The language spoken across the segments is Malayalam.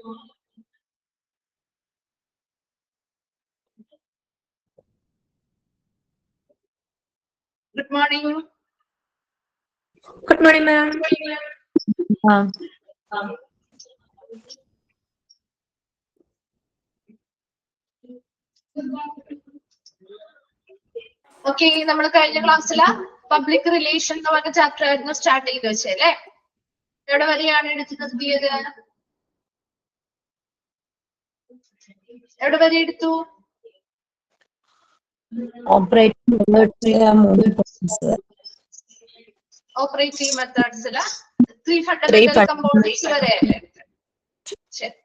Good morning. Good morning, ma'am. Okay, നമ്മൾ കഴിഞ്ഞ ക്ലാസ്സില് പബ്ലിക് റിലേഷൻ എന്ന് പറഞ്ഞ ചാപ്റ്റർ ആയിരുന്നു സ്റ്റാർട്ട് ചെയ്ത് വെച്ചല്ലേ. എവിടെ വരെയാണ് എടുത്ത് നിർത്തിയത്? എവിടെ വരെ എടുത്തു? ഓപ്പറേറ്റിംഗ് മെത്തേഡ്സില് 3 ഫണ്ടമെന്റൽ കമ്പോണന്റ്സ് വരെ അല്ലേ? ശരി,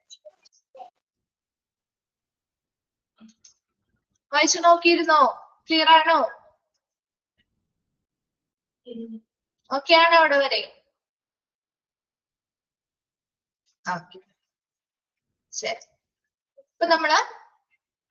വായിച്ചു നോക്കിയിരുന്നോ? ക്ലിയർ ആണോ? ഓക്കെ ആണോ അവിടെ വരെ? ശരി, ഇപ്പൊ നമ്മള്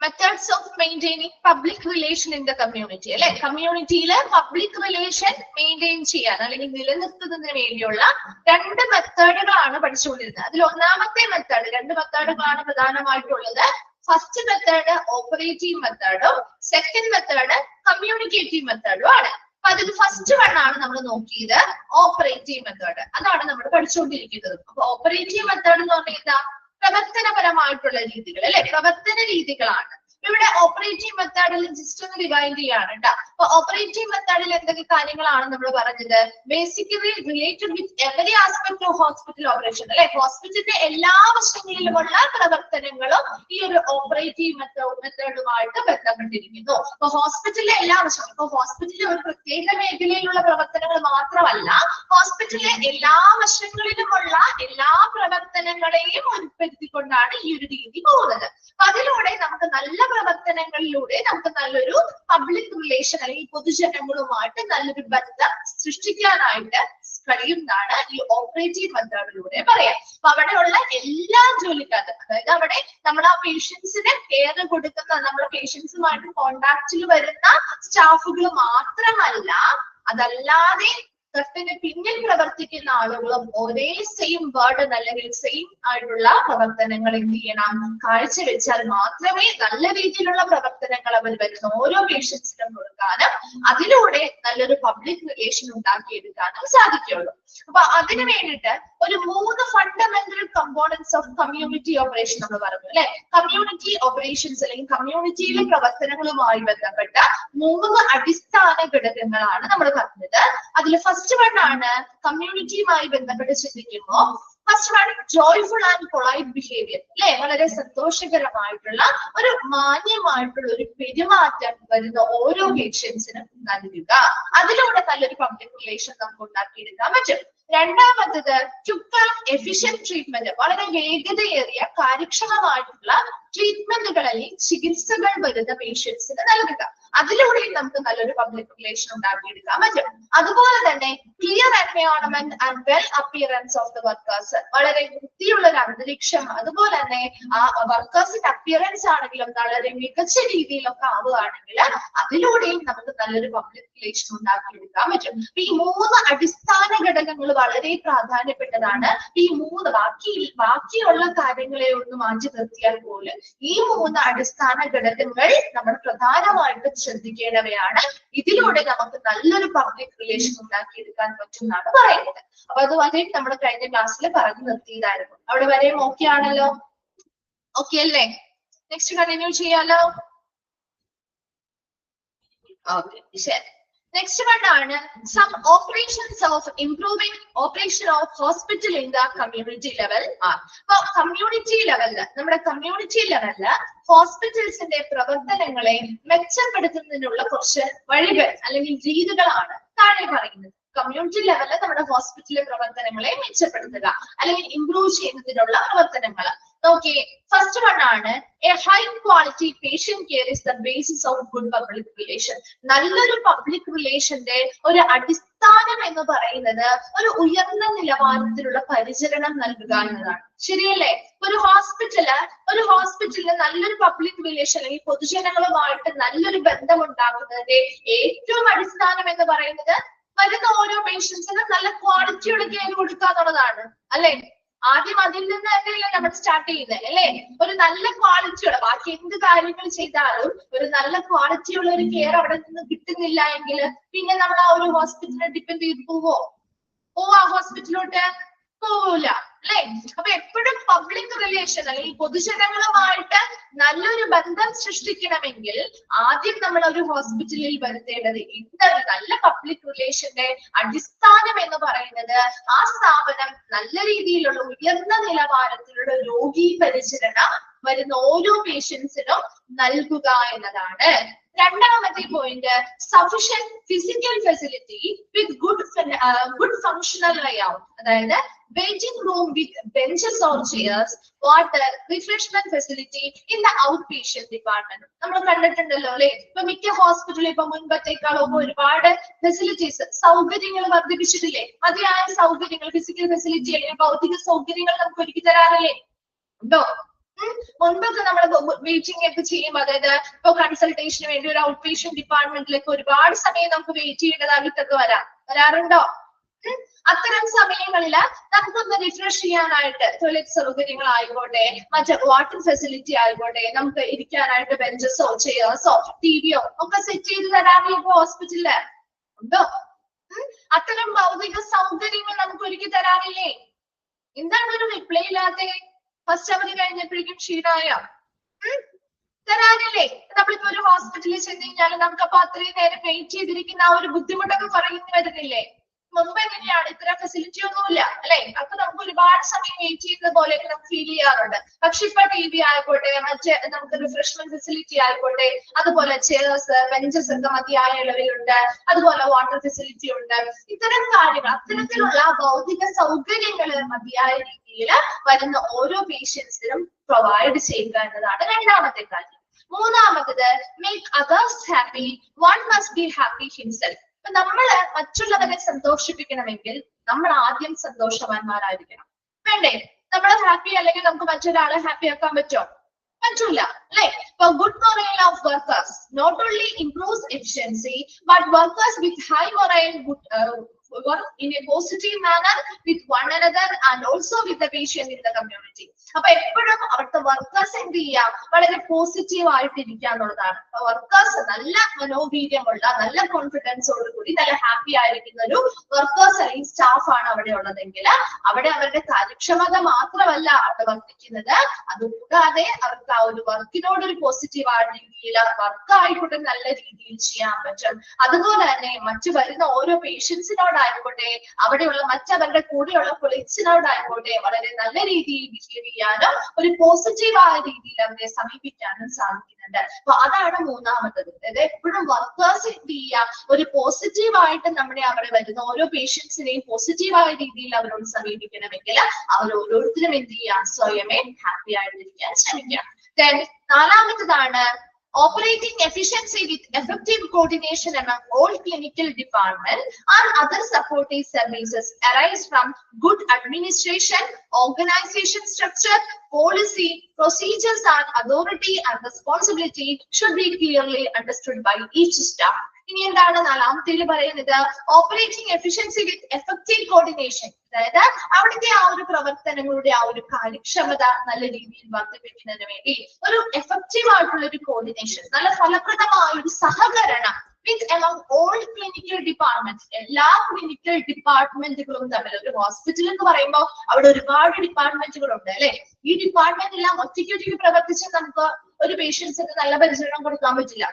methods of maintaining public relation in the community അല്ലെ. കമ്മ്യൂണിറ്റിയില് പബ്ലിക് റിലേഷൻ മെയിൻറ്റെയിൻ ചെയ്യാൻ അല്ലെങ്കിൽ നിലനിർത്തുന്നതിന് വേണ്ടിയുള്ള 2 മെത്തേഡുകളാണ് പഠിച്ചുകൊണ്ടിരുന്നത്. അതിൽ ഒന്നാമത്തെ മെത്തേഡ്, 2 മെത്തേഡുകളാണ് പ്രധാനമായിട്ടുള്ളത്. ഫസ്റ്റ് മെത്തേഡ് ഓപ്പറേറ്റീവ് മെത്തേഡും സെക്കൻഡ് മെത്തേഡ് കമ്മ്യൂണിക്കേറ്റീവ് മെത്തേഡും ആണ്. അപ്പൊ അതിൽ ഫസ്റ്റ് വൺ ആണ് നമ്മൾ നോക്കിയത്, ഓപ്പറേറ്റീവ് മെത്തേഡ്. അതാണ് നമ്മൾ പഠിച്ചുകൊണ്ടിരിക്കുന്നത്. അപ്പൊ ഓപ്പറേറ്റീവ് മെത്തേഡ് എന്ന് പറഞ്ഞാൽ പ്രവർത്തനപരമായിട്ടുള്ള രീതികൾ അല്ലെ, പ്രവർത്തന രീതികളാണ്. ഇവിടെ ഓപ്പറേറ്റീവ് മെത്തേഡിൽ ജസ്റ്റ് ഒന്ന് ഡിവൈഡ് ചെയ്യാണ് കേട്ടോ. അപ്പൊ ഓപ്പറേറ്റീവ് മെത്തേഡിൽ എന്തൊക്കെ കാര്യങ്ങളാണ് നമ്മൾ പറഞ്ഞത്? Basically related with every aspect of hospital operation അല്ലെ. ഹോസ്പിറ്റലിന്റെ എല്ലാ വശങ്ങളിലുമുള്ള പ്രവർത്തനങ്ങളും ഈ ഒരു ഓപ്പറേറ്റീവ് മെത്തേഡുമായിട്ട് ബന്ധപ്പെട്ടിരിക്കുന്നു. അപ്പൊ ഹോസ്പിറ്റലിലെ എല്ലാ വശങ്ങളും, ഇപ്പൊ ഹോസ്പിറ്റലിലെ ഒരു പ്രത്യേക മേഖലയിലുള്ള പ്രവർത്തനങ്ങൾ മാത്രമല്ല, ഹോസ്പിറ്റലിലെ എല്ലാ വശങ്ങളിലുമുള്ള എല്ലാ പ്രവർത്തനങ്ങളെയും ഉൾപ്പെടുത്തിക്കൊണ്ടാണ് ഈ ഒരു രീതി പോകുന്നത്. അതിലൂടെ നമുക്ക് നല്ല പ്രവർത്തനങ്ങളിലൂടെ നമുക്ക് നല്ലൊരു പബ്ലിക് റിലേഷൻ അല്ലെങ്കിൽ പൊതുജനങ്ങളുമായിട്ട് നല്ലൊരു ബന്ധം സൃഷ്ടിക്കാനായിട്ട് കഴിയുന്നതാണ് ഈ ഓപ്പറേറ്റീവ് മെത്തേഡിലൂടെ പറയാം. അപ്പൊ അവിടെയുള്ള എല്ലാ ജോലിക്കാരും, അതായത് അവിടെ നമ്മൾ ആ പേഷ്യൻസിന് കെയർ കൊടുക്കുന്ന, നമ്മുടെ പേഷ്യൻസുമായിട്ട് കോണ്ടാക്റ്റിൽ വരുന്ന സ്റ്റാഫുകൾ മാത്രമല്ല, അതല്ലാതെ തൊട്ടിന് പിന്നിൽ പ്രവർത്തിക്കുന്ന ആളുകളും ഒരേ സെയിം ബർഡൻ അല്ലെങ്കിൽ സെയിം ആയിട്ടുള്ള പ്രവർത്തനങ്ങൾ എന്ത് ചെയ്യണം, കാഴ്ചവെച്ചാൽ മാത്രമേ നല്ല രീതിയിലുള്ള പ്രവർത്തനങ്ങൾ അവർ വരുന്ന ഓരോ പേഷ്യൻസിനും കൊടുക്കാനും അതിലൂടെ നല്ലൊരു പബ്ലിക് റിലേഷൻ ഉണ്ടാക്കിയെടുക്കാനും സാധിക്കുള്ളൂ. അപ്പൊ അതിനു വേണ്ടിയിട്ട് ഒരു 3 fundamental components of community operation നമ്മൾ പറഞ്ഞു അല്ലെ. കമ്മ്യൂണിറ്റി ഓപ്പറേഷൻസ് അല്ലെങ്കിൽ കമ്മ്യൂണിറ്റിയിലെ പ്രവർത്തനങ്ങളുമായി ബന്ധപ്പെട്ട 3 അടിസ്ഥാന ഘടകങ്ങളാണ് നമ്മൾ പറഞ്ഞത്. അതിൽ ഫസ്റ്റ് വൺ ആണ് കമ്മ്യൂണിറ്റിയുമായി ബന്ധപ്പെട്ട് ചിന്തിക്കുമ്പോൾ first one joyful and polite behaviour അല്ലെ. വളരെ സന്തോഷകരമായിട്ടുള്ള ഒരു മാന്യമായിട്ടുള്ള ഒരു പെരുമാറ്റം വരുന്ന ഓരോ പേഷ്യൻസിനും നൽകുക. അതിലൂടെ നല്ലൊരു പബ്ലിക് റിലേഷൻ നമുക്ക് ഉണ്ടാക്കിയെടുക്കാൻ പറ്റും. രണ്ടാമത്തത് ക്വിക്ക് ആൻഡ് എഫിഷ്യന്റ് ട്രീറ്റ്മെന്റ്, വളരെ വേഗതയേറിയ കാര്യക്ഷമമായിട്ടുള്ള ട്രീറ്റ്മെന്റുകൾ അല്ലെങ്കിൽ ചികിത്സകൾ വരുന്ന പേഷ്യൻസിന് നൽകുക. അതിലൂടെയും നമുക്ക് നല്ലൊരു പബ്ലിക് റിലേഷൻ ഉണ്ടാക്കിയെടുക്കാൻ പറ്റും. അതുപോലെ തന്നെ clear environment and well appearance of the workers, വളരെ വൃത്തിയുള്ള ഒരു അന്തരീക്ഷം, അതുപോലെ തന്നെ ആ വർക്കേഴ്സിന്റെ അപ്പിയറൻസ് ആണെങ്കിലും വളരെ മികച്ച രീതിയിലൊക്കെ ആവുകയാണെങ്കിൽ അതിലൂടെയും നമുക്ക് നല്ലൊരു പബ്ലിക് റിലേഷൻ ഉണ്ടാക്കിയെടുക്കാൻ പറ്റും. ഈ 3 അടിസ്ഥാന ഘടകങ്ങൾ വളരെ പ്രാധാന്യപ്പെട്ടതാണ്. ഈ 3 ബാക്കിയുള്ള കാര്യങ്ങളെ ഒന്ന് മാറ്റി നിർത്തിയാൽ പോലും ഈ 3 അടിസ്ഥാന ഘടകങ്ങൾ നമ്മൾ പ്രധാനമായിട്ടും ശ്രദ്ധിക്കേണ്ടവയാണ്. ഇതിലൂടെ നമുക്ക് നല്ലൊരു പബ്ലിക് റിലേഷൻ ഉണ്ടാക്കിയെടുക്കാൻ പറ്റും എന്നാണ് പറയുന്നത്. അപ്പൊ അത് വരെ നമ്മൾ കഴിഞ്ഞ ക്ലാസ്സിൽ പറഞ്ഞു നിർത്തിയതായിരുന്നു. അവിടെ വരെ ഓക്കെ ആണല്ലോ? ഓക്കെ അല്ലേ? നെക്സ്റ്റ് കണ്ടിന്യൂ ചെയ്യാലോ? ഓക്കെ, ശരി. നെക്സ്റ്റ് വണ്ണാണ് some operations of improving operation of hospital in the community level ആണ്. അപ്പൊ കമ്മ്യൂണിറ്റി ലെവലില്, നമ്മുടെ കമ്മ്യൂണിറ്റി ലെവലില് ഹോസ്പിറ്റൽസിന്റെ പ്രവർത്തനങ്ങളെ മെച്ചപ്പെടുത്തുന്നതിനുള്ള കുറച്ച് വഴികൾ അല്ലെങ്കിൽ രീതികളാണ് താഴെ പറയുന്നത്. കമ്മ്യൂണിറ്റി ലെവലിൽ നമ്മുടെ ഹോസ്പിറ്റലിലെ പ്രവർത്തനങ്ങളെ മെച്ചപ്പെടുത്തുക അല്ലെങ്കിൽ ഇംപ്രൂവ് ചെയ്യുന്നതിനുള്ള പ്രവർത്തനങ്ങൾ നോക്കിയേ. ഫസ്റ്റ് വൺ ആണ് A high quality patient care is the basis of good public relation. നല്ലൊരു പബ്ലിക് റിലേഷന്റെ ഒരു അടിസ്ഥാനം എന്ന് പറയുന്നത് ഒരു ഉയർന്ന നിലവാരത്തിലുള്ള പരിചരണം നൽകുക എന്നതാണ്. ശരിയല്ലേ? ഒരു ഹോസ്പിറ്റലിന് നല്ലൊരു പബ്ലിക് റിലേഷൻ അല്ലെങ്കിൽ പൊതുജനങ്ങളുമായിട്ട് നല്ലൊരു ബന്ധം ഉണ്ടാക്കുന്നതിന്റെ ഏറ്റവും അടിസ്ഥാനം എന്ന് പറയുന്നത് വരുന്ന ഓരോ പേഷ്യൻസിനും നല്ല ക്വാളിറ്റിയുള്ള കെയർ കൊടുക്കുക എന്നുള്ളതാണ് അല്ലെ. ആദ്യം അതിൽ നിന്ന് തന്നെയല്ലേ നമ്മൾ സ്റ്റാർട്ട് ചെയ്യുന്നത് അല്ലെ? ഒരു നല്ല ക്വാളിറ്റിയുള്ള, ബാക്കി എന്ത് കാര്യങ്ങൾ ചെയ്താലും ഒരു നല്ല ക്വാളിറ്റിയുള്ള ഒരു കെയർ അവിടെ നിന്ന് കിട്ടുന്നില്ല എങ്കിൽ പിന്നെ നമ്മൾ ആ ഒരു ഹോസ്പിറ്റലിനെ ഡിപ്പെൻഡ് ചെയ്ത് പോവോ ആ ഹോസ്പിറ്റലിലോട്ട്? പോവില്ല അല്ലെ? അപ്പൊ എപ്പോഴും പബ്ലിക് റിലേഷൻ അല്ലെങ്കിൽ പൊതുജനങ്ങളുമായിട്ട് നല്ലൊരു ബന്ധം സൃഷ്ടിക്കണമെങ്കിൽ ആദ്യം നമ്മൾ ഒരു ഹോസ്പിറ്റലിൽ വരുത്തേണ്ടത് എന്താണ്? നല്ല പബ്ലിക് റിലേഷന്റെ അടിസ്ഥാനം എന്ന് പറയുന്നത് ആ സ്ഥാപനം നല്ല രീതിയിലുള്ള ഉയർന്ന നിലവാരത്തിലുള്ള രോഗീ പരിചരണം വരുന്ന ഓരോ പേഷ്യൻസിനും നൽകുക എന്നതാണ്. രണ്ടാമത്തെ point, sufficient physical facility with good functional layout. അതായത് waiting room with benches or chairs, water, refreshment facility in the out patient department. നമ്മൾ കണ്ടിട്ടുണ്ടല്ലോ അല്ലെ? ഇപ്പൊ മിക്ക ഹോസ്പിറ്റലിൽ ഇപ്പൊ മുൻപത്തേക്കാളൊക്കെ ഒരുപാട് ഫെസിലിറ്റീസ്, സൗകര്യങ്ങൾ വർദ്ധിപ്പിച്ചിട്ടില്ലേ? മതിയായ സൗകര്യങ്ങൾ, ഫിസിക്കൽ ഫെസിലിറ്റി അല്ലെങ്കിൽ ഭൗതിക സൗകര്യങ്ങൾ നമുക്ക് ഒരുക്കി തരാറില്ലേ? ഉണ്ടോ? മുൻപൊക്കെ നമ്മൾ വെയിറ്റിംഗ് ഒക്കെ ചെയ്യും. അതായത് ഇപ്പൊ കൺസൾട്ടേഷന് വേണ്ടി ഒരു ഔട്ട് പേഷ്യന്റ് ഡിപ്പാർട്ട്മെന്റിലേക്ക് ഒരുപാട് സമയം നമുക്ക് വെയിറ്റ് ചെയ്യേണ്ടതായിട്ടൊക്കെ വരാറുണ്ടോ? അത്തരം സമയങ്ങളിൽ നമുക്കൊന്ന് റിഫ്രഷ് ചെയ്യാനായിട്ട് ടോയ്ലറ്റ് സൗകര്യങ്ങളായിക്കോട്ടെ, മറ്റേ വാട്ടർ ഫെസിലിറ്റി ആയിക്കോട്ടെ, നമുക്ക് ഇരിക്കാനായിട്ട് ബെഞ്ചസോ ചെയർസോ ടിവിയോ ഒക്കെ സെറ്റ് ചെയ്ത് തരാറില്ല ഇപ്പൊ ഹോസ്പിറ്റലില്? ഉണ്ടോ? അത്തരം ഭൗതിക സൗകര്യങ്ങൾ നമുക്ക് ഒരുക്കി തരാറില്ലേ? എന്താണ് ഒരു റിപ്ലൈ ഇല്ലാതെ? ഫസ്റ്റ് അവധി കഴിഞ്ഞപ്പോഴേക്കും ക്ഷീണമായ തരാനില്ലേ? നമ്മളിപ്പോ ഒരു ഹോസ്പിറ്റലിൽ ചെന്ന് കഴിഞ്ഞാൽ നമുക്ക് അപ്പൊ അത്രയും നേരം വെയിറ്റ് ചെയ്തിരിക്കുന്ന ആ ഒരു ബുദ്ധിമുട്ടൊക്കെ കുറയുന്നു വരുന്നില്ലേ? മുമ്പ് എങ്ങനെയാണ്? ഇത്ര ഫെസിലിറ്റി ഒന്നുമില്ല അല്ലെ? അപ്പൊ നമുക്ക് ഒരുപാട് സമയം വെയിറ്റ് ചെയ്യുന്ന പോലെയൊക്കെ നമുക്ക് ഫീൽ ചെയ്യാറുണ്ട്. പക്ഷെ ഇപ്പൊ ടിവി ആയിക്കോട്ടെ, മറ്റേ നമുക്ക് റിഫ്രഷ്മെന്റ് ഫെസിലിറ്റി ആയിക്കോട്ടെ, അതുപോലെ ചെയർസ്, ബെഞ്ചസ് ഒക്കെ മതിയായ അളവിലുണ്ട്, അതുപോലെ വാട്ടർ ഫെസിലിറ്റി ഉണ്ട്. ഇത്തരം കാര്യങ്ങൾ, അത്തരത്തിലുള്ള ഭൗതിക സൗകര്യങ്ങൾ മതിയായ രീതിയിൽ വരുന്ന ഓരോ പേഷ്യൻസിനും പ്രൊവൈഡ് ചെയ്യുക എന്നതാണ് രണ്ടാമത്തെ കാര്യം. മൂന്നാമത്തത്, make others happy, one must be happy himself. നമ്മള് മറ്റുള്ളവരെ സന്തോഷിപ്പിക്കണമെങ്കിൽ നമ്മൾ ആദ്യം സന്തോഷവാന്മാരായിരിക്കണം. വേണ്ടേ? നമ്മൾ ഹാപ്പി അല്ലെങ്കിൽ നമുക്ക് മറ്റൊരാളെ ഹാപ്പി ആക്കാൻ പറ്റുമോ? പറ്റൂല അല്ലെ? ഇപ്പൊ good morale of workers not only improves efficiency but workers with high morale work in a positive manner with one another and also with the patient in the community. അപ്പൊ എപ്പോഴും അവിടുത്തെ വർക്കേഴ്സ് എന്ത് ചെയ്യാം? വളരെ പോസിറ്റീവ് ആയിട്ട് ഇരിക്കുക എന്നുള്ളതാണ്. വർക്കേഴ്സ് നല്ല മനോവീര്യമുള്ള, നല്ല കോൺഫിഡൻസോട് കൂടി നല്ല ഹാപ്പി ആയിരിക്കുന്ന ഒരു വർക്കേഴ്സ് അല്ലെങ്കിൽ സ്റ്റാഫ് ആണ് അവിടെ ഉള്ളതെങ്കിൽ അവിടെ അവരുടെ കാര്യക്ഷമത മാത്രമല്ല അവിടെ വർദ്ധിക്കുന്നത്, അതുകൂടാതെ അവർക്ക് ആ ഒരു വർക്കിനോട് ഒരു പോസിറ്റീവ് ആയ രീതിയിൽ വർക്ക് ആയിക്കോട്ടെ നല്ല രീതിയിൽ ചെയ്യാൻ പറ്റും. അതുപോലെ തന്നെ മറ്റു വരുന്ന ഓരോ പേഷ്യൻസിനോടായിക്കോട്ടെ, അവിടെയുള്ള മറ്റവരുടെ കൂടെയുള്ള കൊളീഗ്സിനോടായിക്കോട്ടെ വളരെ നല്ല രീതിയിൽ ബിഹേവ് ചെയ്യാനും ഒരു പോസിറ്റീവായ രീതിയിൽ അവരെ സമീപിക്കാനും സാധിക്കുന്നുണ്ട്. അപ്പൊ അതാണ് മൂന്നാമത്തത്. അതായത് എപ്പോഴും വർക്കേഴ്സ് എന്ത് ചെയ്യുക? ഒരു പോസിറ്റീവായിട്ട് നമ്മുടെ അവിടെ വരുന്ന ഓരോ പേഷ്യൻസിനെയും പോസിറ്റീവായ രീതിയിൽ അവരോട് സമീപിക്കണമെങ്കിൽ അവർ ഓരോരുത്തരും എന്ത് ചെയ്യുക? സ്വയമേ ഹാപ്പി ആയിട്ടിരിക്കാൻ ശ്രമിക്കുക. നാലാമത്തതാണ്, operating efficiency with effective coordination among all clinical departments and other supportive services arise from good administration, organization structure, policy, procedures and authority and responsibility should be clearly understood by each staff. ഇനി എന്താണ് നാലാമത്തേൽ പറയുന്നത്? ഓപ്പറേറ്റിംഗ് എഫിഷ്യൻസി വിത്ത് എഫക്റ്റീവ് കോർഡിനേഷൻ. അതായത് അവിടുത്തെ ആ ഒരു പ്രവർത്തനങ്ങളുടെ ആ ഒരു കാര്യക്ഷമത നല്ല രീതിയിൽ വർദ്ധിപ്പിക്കുന്നതിന് വേണ്ടി ഒരു എഫക്റ്റീവ് ആയിട്ടുള്ള ഒരു കോർഡിനേഷൻ, നല്ല ഫലപ്രദമായ ഒരു സഹകരണം വിത്ത് എമംഗ് ഓൾ ക്ലിനിക്കൽ ഡിപ്പാർട്ട്മെന്റ്സ്, എല്ലാ ക്ലിനിക്കൽ ഡിപ്പാർട്ട്മെന്റുകളും തമ്മിൽ. ഒരു ഹോസ്പിറ്റൽ എന്ന് പറയുമ്പോൾ അവിടെ ഒരുപാട് ഡിപ്പാർട്ട്മെന്റുകളുണ്ട് അല്ലെ? ഈ ഡിപ്പാർട്ട്മെന്റ് എല്ലാം ഒറ്റയ്ക്ക് പ്രവർത്തിച്ച് നമുക്ക് ഒരു പേഷ്യൻസിന് നല്ല പരിചരണം കൊടുക്കാൻ പറ്റില്ല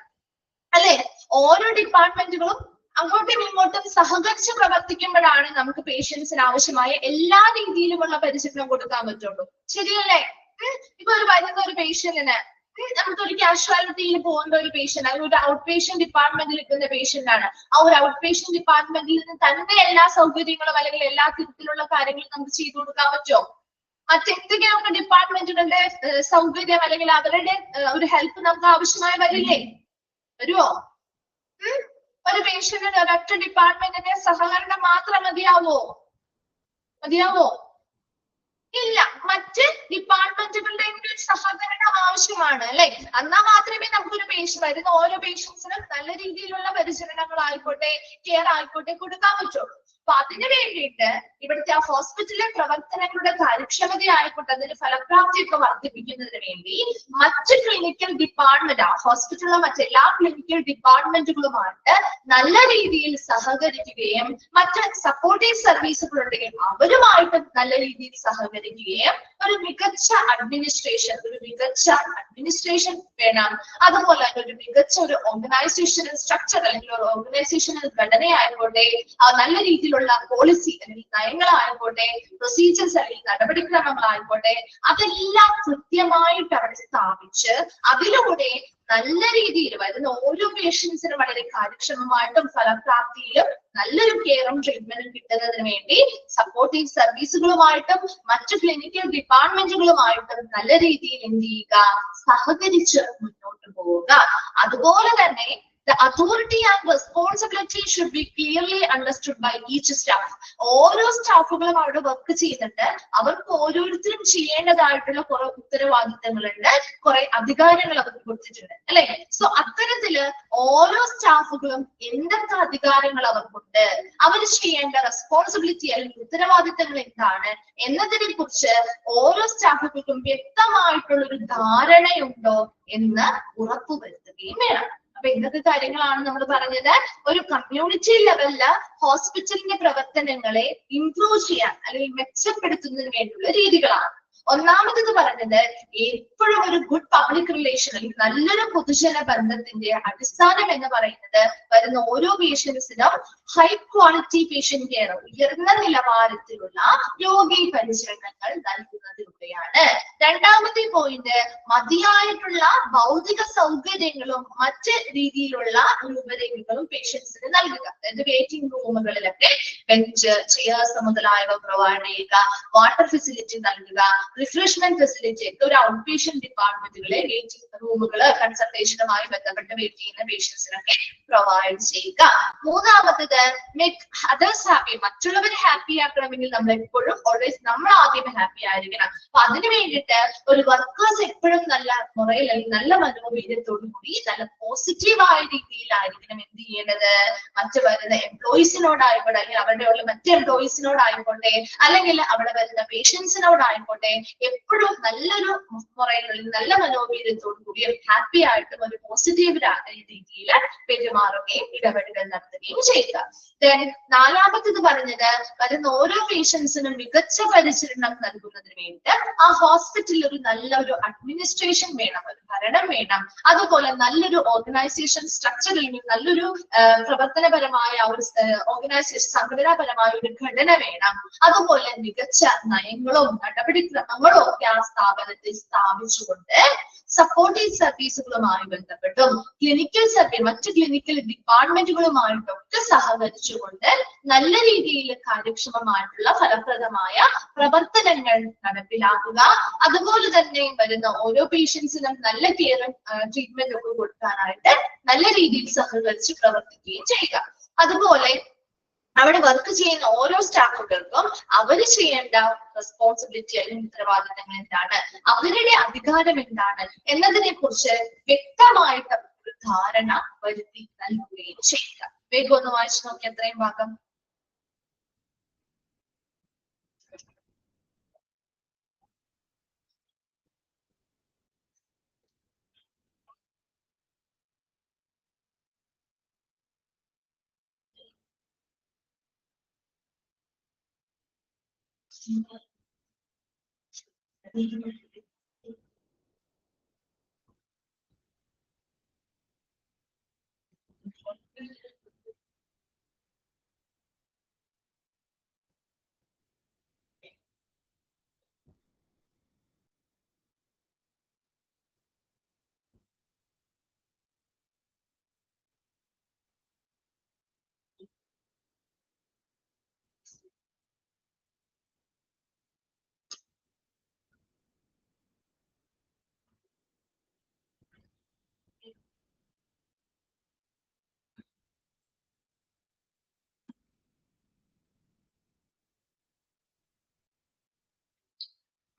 അല്ലെ? ഓരോ ഡിപ്പാർട്ട്മെന്റുകളും അങ്ങോട്ടും ഇങ്ങോട്ടും സഹകരിച്ച് പ്രവർത്തിക്കുമ്പോഴാണ് നമുക്ക് പേഷ്യൻസിന് ആവശ്യമായ എല്ലാ രീതിയിലുമുള്ള പരിചരണം കൊടുക്കാൻ പറ്റുള്ളൂ. ശരിയല്ലേ? ഇപ്പൊ വരുന്ന ഒരു പേഷ്യന്റിന് നമുക്കൊരു കാഷ്വാലിറ്റിയിൽ പോകുന്ന ഒരു പേഷ്യന്റ്, അല്ലെങ്കിൽ ഒരു ഔട്ട് പേഷ്യന്റ് ഡിപ്പാർട്ട്മെന്റിൽ നിൽക്കുന്ന പേഷ്യന്റ് ആണ്. ആ ഒരു ഔട്ട് പേഷ്യന്റ് ഡിപ്പാർട്ട്മെന്റിൽ നിന്ന് തന്നെ എല്ലാ സൗകര്യങ്ങളും അല്ലെങ്കിൽ എല്ലാ തരത്തിലുള്ള കാര്യങ്ങളും നമുക്ക് ചെയ്തു കൊടുക്കാൻ പറ്റുമോ? മറ്റെന്തെങ്കിലും ഡിപ്പാർട്ട്മെന്റുകളുടെ സൗകര്യം അല്ലെങ്കിൽ അവരുടെ ഒരു ഹെൽപ്പ് നമുക്ക് ആവശ്യമായി വരില്ലേ? വരുമോ? ഒരു പേഷ്യന്റിന് ഒരൊറ്റ ഡിപ്പാർട്ട്മെന്റിന്റെ സഹകരണം മാത്രം മതിയാവോ? ഇല്ല, മറ്റ് ഡിപ്പാർട്ട്മെന്റുകളുടെ സഹകരണം ആവശ്യമാണ് അല്ലെ? എന്നാൽ മാത്രമേ നമുക്കൊരു വരുന്ന ഓരോ പേഷ്യൻസിനും നല്ല രീതിയിലുള്ള പരിചരണങ്ങളായിക്കോട്ടെ, കെയർ ആയിക്കോട്ടെ കൊടുക്കാൻ പറ്റുള്ളൂ. അപ്പൊ അതിനു വേണ്ടിയിട്ട് ഇവിടുത്തെ ആ ഹോസ്പിറ്റലിലെ പ്രവർത്തനങ്ങളുടെ കാര്യക്ഷമതയായിക്കൊണ്ട് അതിന്റെ ഫലപ്രാപ്തിയൊക്കെ വർദ്ധിപ്പിക്കുന്നതിന് വേണ്ടി മറ്റ് ക്ലിനിക്കൽ ഡിപ്പാർട്ട്മെന്റ്, ആ ഹോസ്പിറ്റലിലെ മറ്റെല്ലാ ക്ലിനിക്കൽ ഡിപ്പാർട്ട്മെന്റുകളുമായിട്ട് നല്ല രീതിയിൽ സഹകരിക്കുകയും മറ്റ് സപ്പോർട്ടീവ് സർവീസുകൾ ഉണ്ടെങ്കിൽ അവരുമായിട്ട് നല്ല രീതിയിൽ സഹകരിക്കുകയും ഒരു മികച്ച അഡ്മിനിസ്ട്രേഷൻ വേണം. അതുപോലെ ഒരു മികച്ച ഒരു ഓർഗനൈസേഷണൽ സ്ട്രക്ചർ അല്ലെങ്കിൽ ഒരു ഓർഗനൈസേഷണൽ ഘടനയായിക്കോട്ടെ, നല്ല രീതിയിലുള്ള പോളിസി അല്ലെങ്കിൽ നയങ്ങളായിക്കോട്ടെ, പ്രൊസീജിയേഴ്സ് അല്ലെങ്കിൽ നടപടിക്രമങ്ങളായിക്കോട്ടെ, അതെല്ലാം കൃത്യമായിട്ട് അവിടെ സ്ഥാപിച്ച് അതിലൂടെ നല്ല രീതിയിൽ വരുന്ന ഓരോ പേഷ്യൻസിനും വളരെ കാര്യക്ഷമമായിട്ടും ഫലപ്രാപ്തിയിലും നല്ലൊരു കെയറും ട്രീറ്റ്മെന്റും കിട്ടുന്നതിന് വേണ്ടി സപ്പോർട്ടീവ് സർവീസുകളുമായിട്ടും മറ്റു ക്ലിനിക്കൽ ഡിപ്പാർട്ട്മെന്റുകളുമായിട്ടും നല്ല രീതിയിൽ എന്ത് ചെയ്യുക, സഹകരിച്ച് മുന്നോട്ട് പോവുക. അതുപോലെ തന്നെ the authority and responsibility should be clearly understood by each staff. ഓരോ സ്റ്റാഫുകളും അവിടെ വർക്ക് ചെയ്യുന്നുണ്ട്, അവർക്ക് ഓരോരുത്തരും ചെയ്യേണ്ടതായിട്ടുള്ള കുറെ ഉത്തരവാദിത്തങ്ങളുണ്ട്, കുറെ അധികാരങ്ങൾ അവർക്ക് കൊടുത്തിട്ടുണ്ട് അല്ലെ. സോ അത്തരത്തില് ഓരോ സ്റ്റാഫുകളും എന്തൊക്കെ അധികാരങ്ങൾ അവർക്കുണ്ട്, അവർ ചെയ്യേണ്ട റെസ്പോൺസിബിലിറ്റി അല്ലെങ്കിൽ ഉത്തരവാദിത്തങ്ങൾ എന്താണ് എന്നതിനെ കുറിച്ച് ഓരോ സ്റ്റാഫുകൾക്കും വ്യക്തമായിട്ടുള്ള ഒരു ധാരണയുണ്ടോ എന്ന് ഉറപ്പുവരുത്തുകയും വേണം. അപ്പൊ എന്തൊക്കെ കാര്യങ്ങളാണ് നമ്മൾ പറഞ്ഞത്? ഒരു കമ്മ്യൂണിറ്റി ലെവലില് ഹോസ്പിറ്റലിന്റെ പ്രവർത്തനങ്ങളെ ഇംപ്രൂവ് ചെയ്യാൻ അല്ലെങ്കിൽ മെച്ചപ്പെടുത്തുന്നതിന് വേണ്ടിയുള്ള രീതികളാണ്. ഒന്നാമത് പറഞ്ഞത് എപ്പോഴും ഒരു ഗുഡ് പബ്ലിക് റിലേഷൻ അല്ലെങ്കിൽ നല്ലൊരു പൊതുജന ബന്ധത്തിന്റെ അടിസ്ഥാനം എന്ന് പറയുന്നത് വരുന്ന ഓരോ പേഷ്യൻസിനും ഹൈ ക്വാളിറ്റി പേഷ്യന്റ് കെയർ, ഉയർന്ന നിലവാരത്തിലുള്ള രോഗി പരിചരണങ്ങൾ നൽകുന്നതിലൂടെയാണ്. രണ്ടാമത്തെ പോയിന്റ് മതിയായിട്ടുള്ള ഭൗതിക സൗകര്യങ്ങളും മറ്റ് രീതിയിലുള്ള രൂപരേഖകളും പേഷ്യൻസിന് നൽകുക. അതായത് വെയിറ്റിംഗ് റൂമുകളിലൊക്കെ ബെഞ്ച്, ചെയർസ് മുതലായവ പ്രൊവൈഡ് ചെയ്യുക, വാട്ടർ ഫെസിലിറ്റി നൽകുക, റിഫ്രഷ്മെന്റ് ഫെസിലിറ്റി ഒക്കെ ഒരു ഔട്ട് പേഷ്യന്റ് ഡിപ്പാർട്ട്മെന്റുകളെ വെയിറ്റിംഗ് റൂമുകള് കൺസൾട്ടേഷനുമായി ബന്ധപ്പെട്ട് വെയിറ്റ് ചെയ്യുന്ന പേഷ്യൻസിനൊക്കെ പ്രൊവൈഡ് ചെയ്യുക. മൂന്നാമത്തത് മേക്ക് അതേഴ്സ് ഹാപ്പി, മറ്റുള്ളവരെ ഹാപ്പി ആക്കണമെങ്കിൽ നമ്മൾ എപ്പോഴും ഓൾവേസ് നമ്മൾ ആദ്യം ഹാപ്പി ആയിരിക്കണം. അപ്പൊ അതിന് വേണ്ടിയിട്ട് ഒരു വർക്കേഴ്സ് എപ്പോഴും നല്ല മുറയിൽ അല്ലെങ്കിൽ നല്ല മനോവീര്യത്തോടു കൂടി നല്ല പോസിറ്റീവായ രീതിയിലായിരിക്കണം എന്ത് ചെയ്യേണ്ടത്, മറ്റു വരുന്ന എംപ്ലോയീസിനോടായിക്കോട്ടെ അല്ലെങ്കിൽ അവരുടെ ഉള്ള മറ്റ് എംപ്ലോയീസിനോടായിക്കോട്ടെ അല്ലെങ്കിൽ അവിടെ വരുന്ന പേഷ്യൻസിനോടായിക്കോട്ടെ എപ്പോഴും നല്ലൊരു മുറയിൽ നല്ല മനോവീര്യത്തോടു കൂടി ഹാപ്പി ആയിട്ടും ഒരു പോസിറ്റീവ് രീതിയിൽ പെരുമാറുകയും ഇടപെടൽ നടത്തുകയും ചെയ്യുക. നാലാമത്തേത് പറഞ്ഞത് വരുന്ന ഓരോ പേഷ്യൻസിനും മികച്ച പരിചരണം നൽകുന്നതിന് വേണ്ടി ആ ഹോസ്പിറ്റലിൽ ഒരു നല്ലൊരു അഡ്മിനിസ്ട്രേഷൻ വേണം, ഒരു ഭരണം വേണം. അതുപോലെ നല്ലൊരു ഓർഗനൈസേഷൻ സ്ട്രക്ചർ അല്ലെങ്കിൽ നല്ലൊരു പ്രവർത്തനപരമായ ഒരു ഓർഗനൈസേഷൻ സംഘടനാപരമായ ഒരു ഘടന വേണം. അതുപോലെ മികച്ച നയങ്ങളും നടപടിക്രമങ്ങളും ഒക്കെ ആ സ്ഥാപനത്തിൽ സ്ഥാപിച്ചുകൊണ്ട് സപ്പോർട്ടീവ് സർവീസുകളുമായി ബന്ധപ്പെട്ടും ക്ലിനിക്കൽ മറ്റ് ക്ലിനിക്കൽ ഡിപ്പാർട്ട്മെന്റുകളുമായിട്ടൊക്കെ സഹകരിച്ചുകൊണ്ട് നല്ല രീതിയിൽ കാര്യക്ഷമമായിട്ടുള്ള ഫലപ്രദമായ പ്രവർത്തനങ്ങൾ നടപ്പിലാക്കുക. അതുപോലെ തന്നെ വരുന്ന ഓരോ പേഷ്യൻസിനും നല്ല കെയറും ട്രീറ്റ്മെന്റ് ഒക്കെ കൊടുക്കാനായിട്ട് നല്ല രീതിയിൽ സഹകരിച്ച് പ്രവർത്തിക്കുകയും ചെയ്യുക. അതുപോലെ അവിടെ വർക്ക് ചെയ്യുന്ന ഓരോ സ്റ്റാഫുകൾക്കും അവര് ചെയ്യേണ്ട റെസ്പോൺസിബിലിറ്റി അല്ലെങ്കിൽ ഉത്തരവാദിത്തങ്ങൾ എന്താണ്, അവരുടെ അധികാരം എന്താണ് എന്നതിനെ കുറിച്ച് വ്യക്തമായിട്ട് ഒരു ധാരണ വരുത്തി നൽകുകയും ചെയ്യുക. വേഗം ഒന്ന് വായിച്ചു നോക്കി എത്രയും ഭാഗം.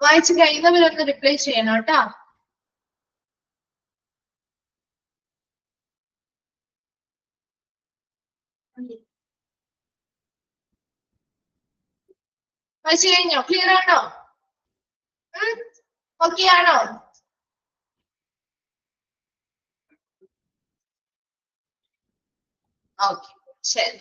വായിച്ചു കഴിയുന്നവരൊന്ന് റിപ്ലൈ ചെയ്യണം കേട്ടോ. വായിച്ചു കഴിഞ്ഞോ? ക്ലിയർ ആണോ? ഓക്കെ ആണോ? ഓക്കെ, ശരി.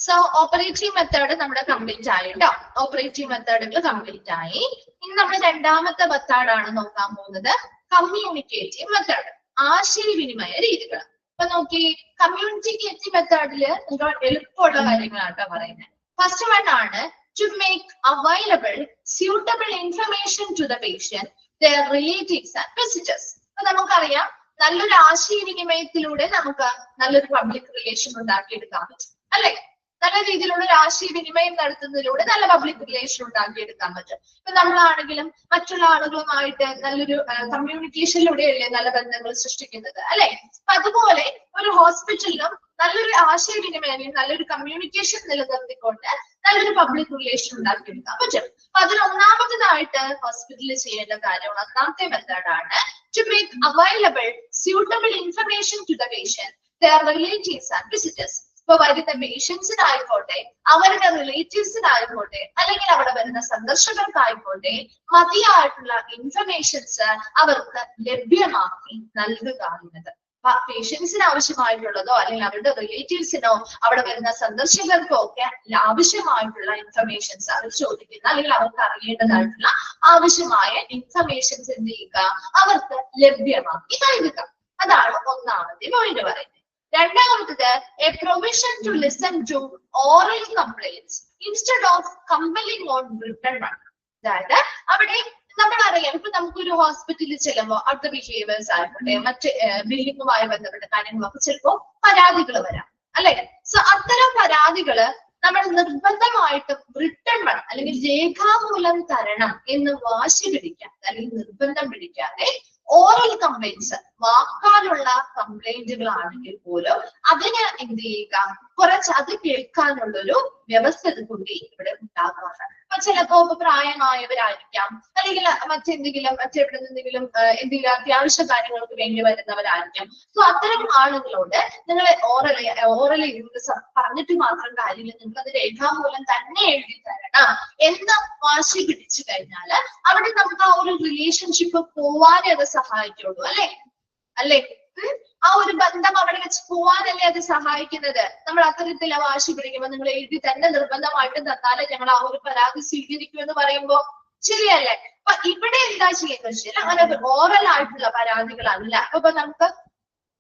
സോ ഓപ്പറേറ്റീവ് മെത്തേഡ് നമ്മുടെ കംപ്ലീറ്റ് ആയി കേട്ടോ. ഓപ്പറേറ്റീവ് മെത്തേഡുകൾ കംപ്ലീറ്റ് ആയി. ഇനി നമ്മൾ രണ്ടാമത്തെ മെത്തേഡാണ് നോക്കാൻ പോകുന്നത്, കമ്മ്യൂണിക്കേറ്റീവ് മെത്തേഡ്, ആശയവിനിമയ രീതികൾ. അപ്പൊ നോക്കി, കമ്മ്യൂണിക്കേറ്റീവ് മെത്തേഡില് നിങ്ങൾ എളുപ്പമുള്ള കാര്യങ്ങളാട്ടോ പറയുന്നത്. ഫസ്റ്റ് വൺ ആണ് to make available suitable information to the patient, their relatives and visitors. അപ്പൊ നമുക്കറിയാം, നല്ലൊരു ആശയവിനിമയത്തിലൂടെ നമുക്ക് നല്ലൊരു പബ്ലിക് റിലേഷൻ ഉണ്ടാക്കിയെടുക്കാൻ പറ്റും അല്ലെ? നല്ല രീതിയിലുള്ള ഒരു ആശയവിനിമയം നടത്തുന്നതിലൂടെ നല്ല പബ്ലിക് റിലേഷൻ ഉണ്ടാക്കിയെടുക്കാൻ പറ്റും. ഇപ്പൊ നമ്മളാണെങ്കിലും മറ്റുള്ള ആളുകളുമായിട്ട് നല്ലൊരു കമ്മ്യൂണിക്കേഷനിലൂടെയല്ലേ നല്ല ബന്ധങ്ങൾ സൃഷ്ടിക്കുന്നത് അല്ലെ? അപ്പൊ അതുപോലെ ഒരു ഹോസ്പിറ്റലിലും നല്ലൊരു ആശയവിനിമയം, നല്ലൊരു കമ്മ്യൂണിക്കേഷൻ നിലനിർത്തിക്കൊണ്ട് നല്ലൊരു പബ്ലിക് റിലേഷൻ ഉണ്ടാക്കിയെടുക്കാൻ പറ്റും. അപ്പൊ അതിൽ ഒന്നാമത്തേതായിട്ട് ഹോസ്പിറ്റലിൽ ചെയ്യേണ്ട കാര്യമാണ്, ഒന്നാമത്തെ മെത്തേഡാണ് to make available suitable information to the patient, their relatives and visitors. ഇപ്പൊ വരുന്ന പേഷ്യൻസിനായിക്കോട്ടെ, അവരുടെ റിലേറ്റീവ്സിനായിക്കോട്ടെ, അല്ലെങ്കിൽ അവിടെ വരുന്ന സന്ദർശകർക്കായിക്കോട്ടെ, മതിയായിട്ടുള്ള ഇൻഫർമേഷൻസ് അവർക്ക് ലഭ്യമാക്കി നൽകുക എന്നത്. പേഷ്യൻസിന് ആവശ്യമായിട്ടുള്ളതോ അല്ലെങ്കിൽ അവരുടെ റിലേറ്റീവ്സിനോ അവിടെ വരുന്ന സന്ദർശകർക്കോ ഒക്കെ ആവശ്യമായിട്ടുള്ള ഇൻഫർമേഷൻസ് അവർ ചോദിക്കുന്ന അല്ലെങ്കിൽ അവർക്ക് അറിയേണ്ടതായിട്ടുള്ള ആവശ്യമായ ഇൻഫർമേഷൻസ് എന്ത് ചെയ്യുക, അവർക്ക് ലഭ്യമാക്കി നൽകുക. അതാണ് ഒന്നാമത്തെ പോയിന്റ് പറയുന്നത്. രണ്ടാമത്തത് a provision to listen to oral complaints instead of compelling on written one. അതായത് അവിടെ നമ്മളറിയാം, ഇപ്പൊ നമുക്കൊരു ഹോസ്പിറ്റലിൽ ചെല്ലുമ്പോൾ അവിടുത്തെ ബിഹേവിയേഴ്സ് ആയിക്കോട്ടെ, മറ്റ് ബില്ലിങ്ങുമായി ബന്ധപ്പെട്ട കാര്യങ്ങളൊക്കെ ചിലപ്പോൾ പരാതികൾ വരാം അല്ലെ? സോ അത്തരം പരാതികള് നമ്മൾ നിർബന്ധമായിട്ടും റിട്ടൺ വൺ അല്ലെങ്കിൽ രേഖാമൂലം തരണം എന്ന് വാശി പിടിക്കാതെ അല്ലെങ്കിൽ നിർബന്ധം പിടിക്കാതെ ഓറൽ കംപ്ലൈന്റ്സ്, വാക്കാലുള്ള കംപ്ലൈന്റുകളാണെങ്കിൽ പോലും അതിന് എന്ത് ചെയ്യുക, കുറച്ച് അത് കേൾക്കാനുള്ളൊരു വ്യവസ്ഥ കൂടി ഇവിടെ ഉണ്ടാകുവാണ്. അപ്പൊ ചിലപ്പോ പ്രായമായവരായിരിക്കാം, അല്ലെങ്കിൽ മറ്റെന്തെങ്കിലും അത്യാവശ്യ കാര്യങ്ങൾക്ക് വേണ്ടി വരുന്നവരായിരിക്കാം. സോ അത്തരം ആളുകളോട് നിങ്ങൾ ഓറലി പറഞ്ഞിട്ട് മാത്രം കാര്യമില്ല, നിങ്ങൾ അത് രേഖാമൂലം തന്നെ എഴുതി തരണം എന്ന് വാശി പിടിച്ചു കഴിഞ്ഞാല് അവിടെ നമുക്ക് ആ ഒരു റിലേഷൻഷിപ്പ് പോവാനേ അത് സഹായിക്കുള്ളൂ അല്ലെ? ആ ഒരു ബന്ധം അവിടെ വെച്ച് പോവാനല്ലേ അത് സഹായിക്കുന്നത്. നമ്മൾ അത്തരത്തിൽ വാശി പിടിക്കുമ്പോൾ നിങ്ങൾ എഴുതി തന്നെ നിർബന്ധമായിട്ട് തന്നാലേ ഞങ്ങൾ ആ ഒരു പരാതി സ്വീകരിക്കുമെന്ന് പറയുമ്പോ ശരിയല്ലേ? അപ്പൊ ഇവിടെ എന്താ ചെയ്യുന്നത് വെച്ചാൽ അങ്ങനെ ഓറൽ ആയിട്ടുള്ള പരാതികളല്ല. അപ്പൊ നമുക്ക്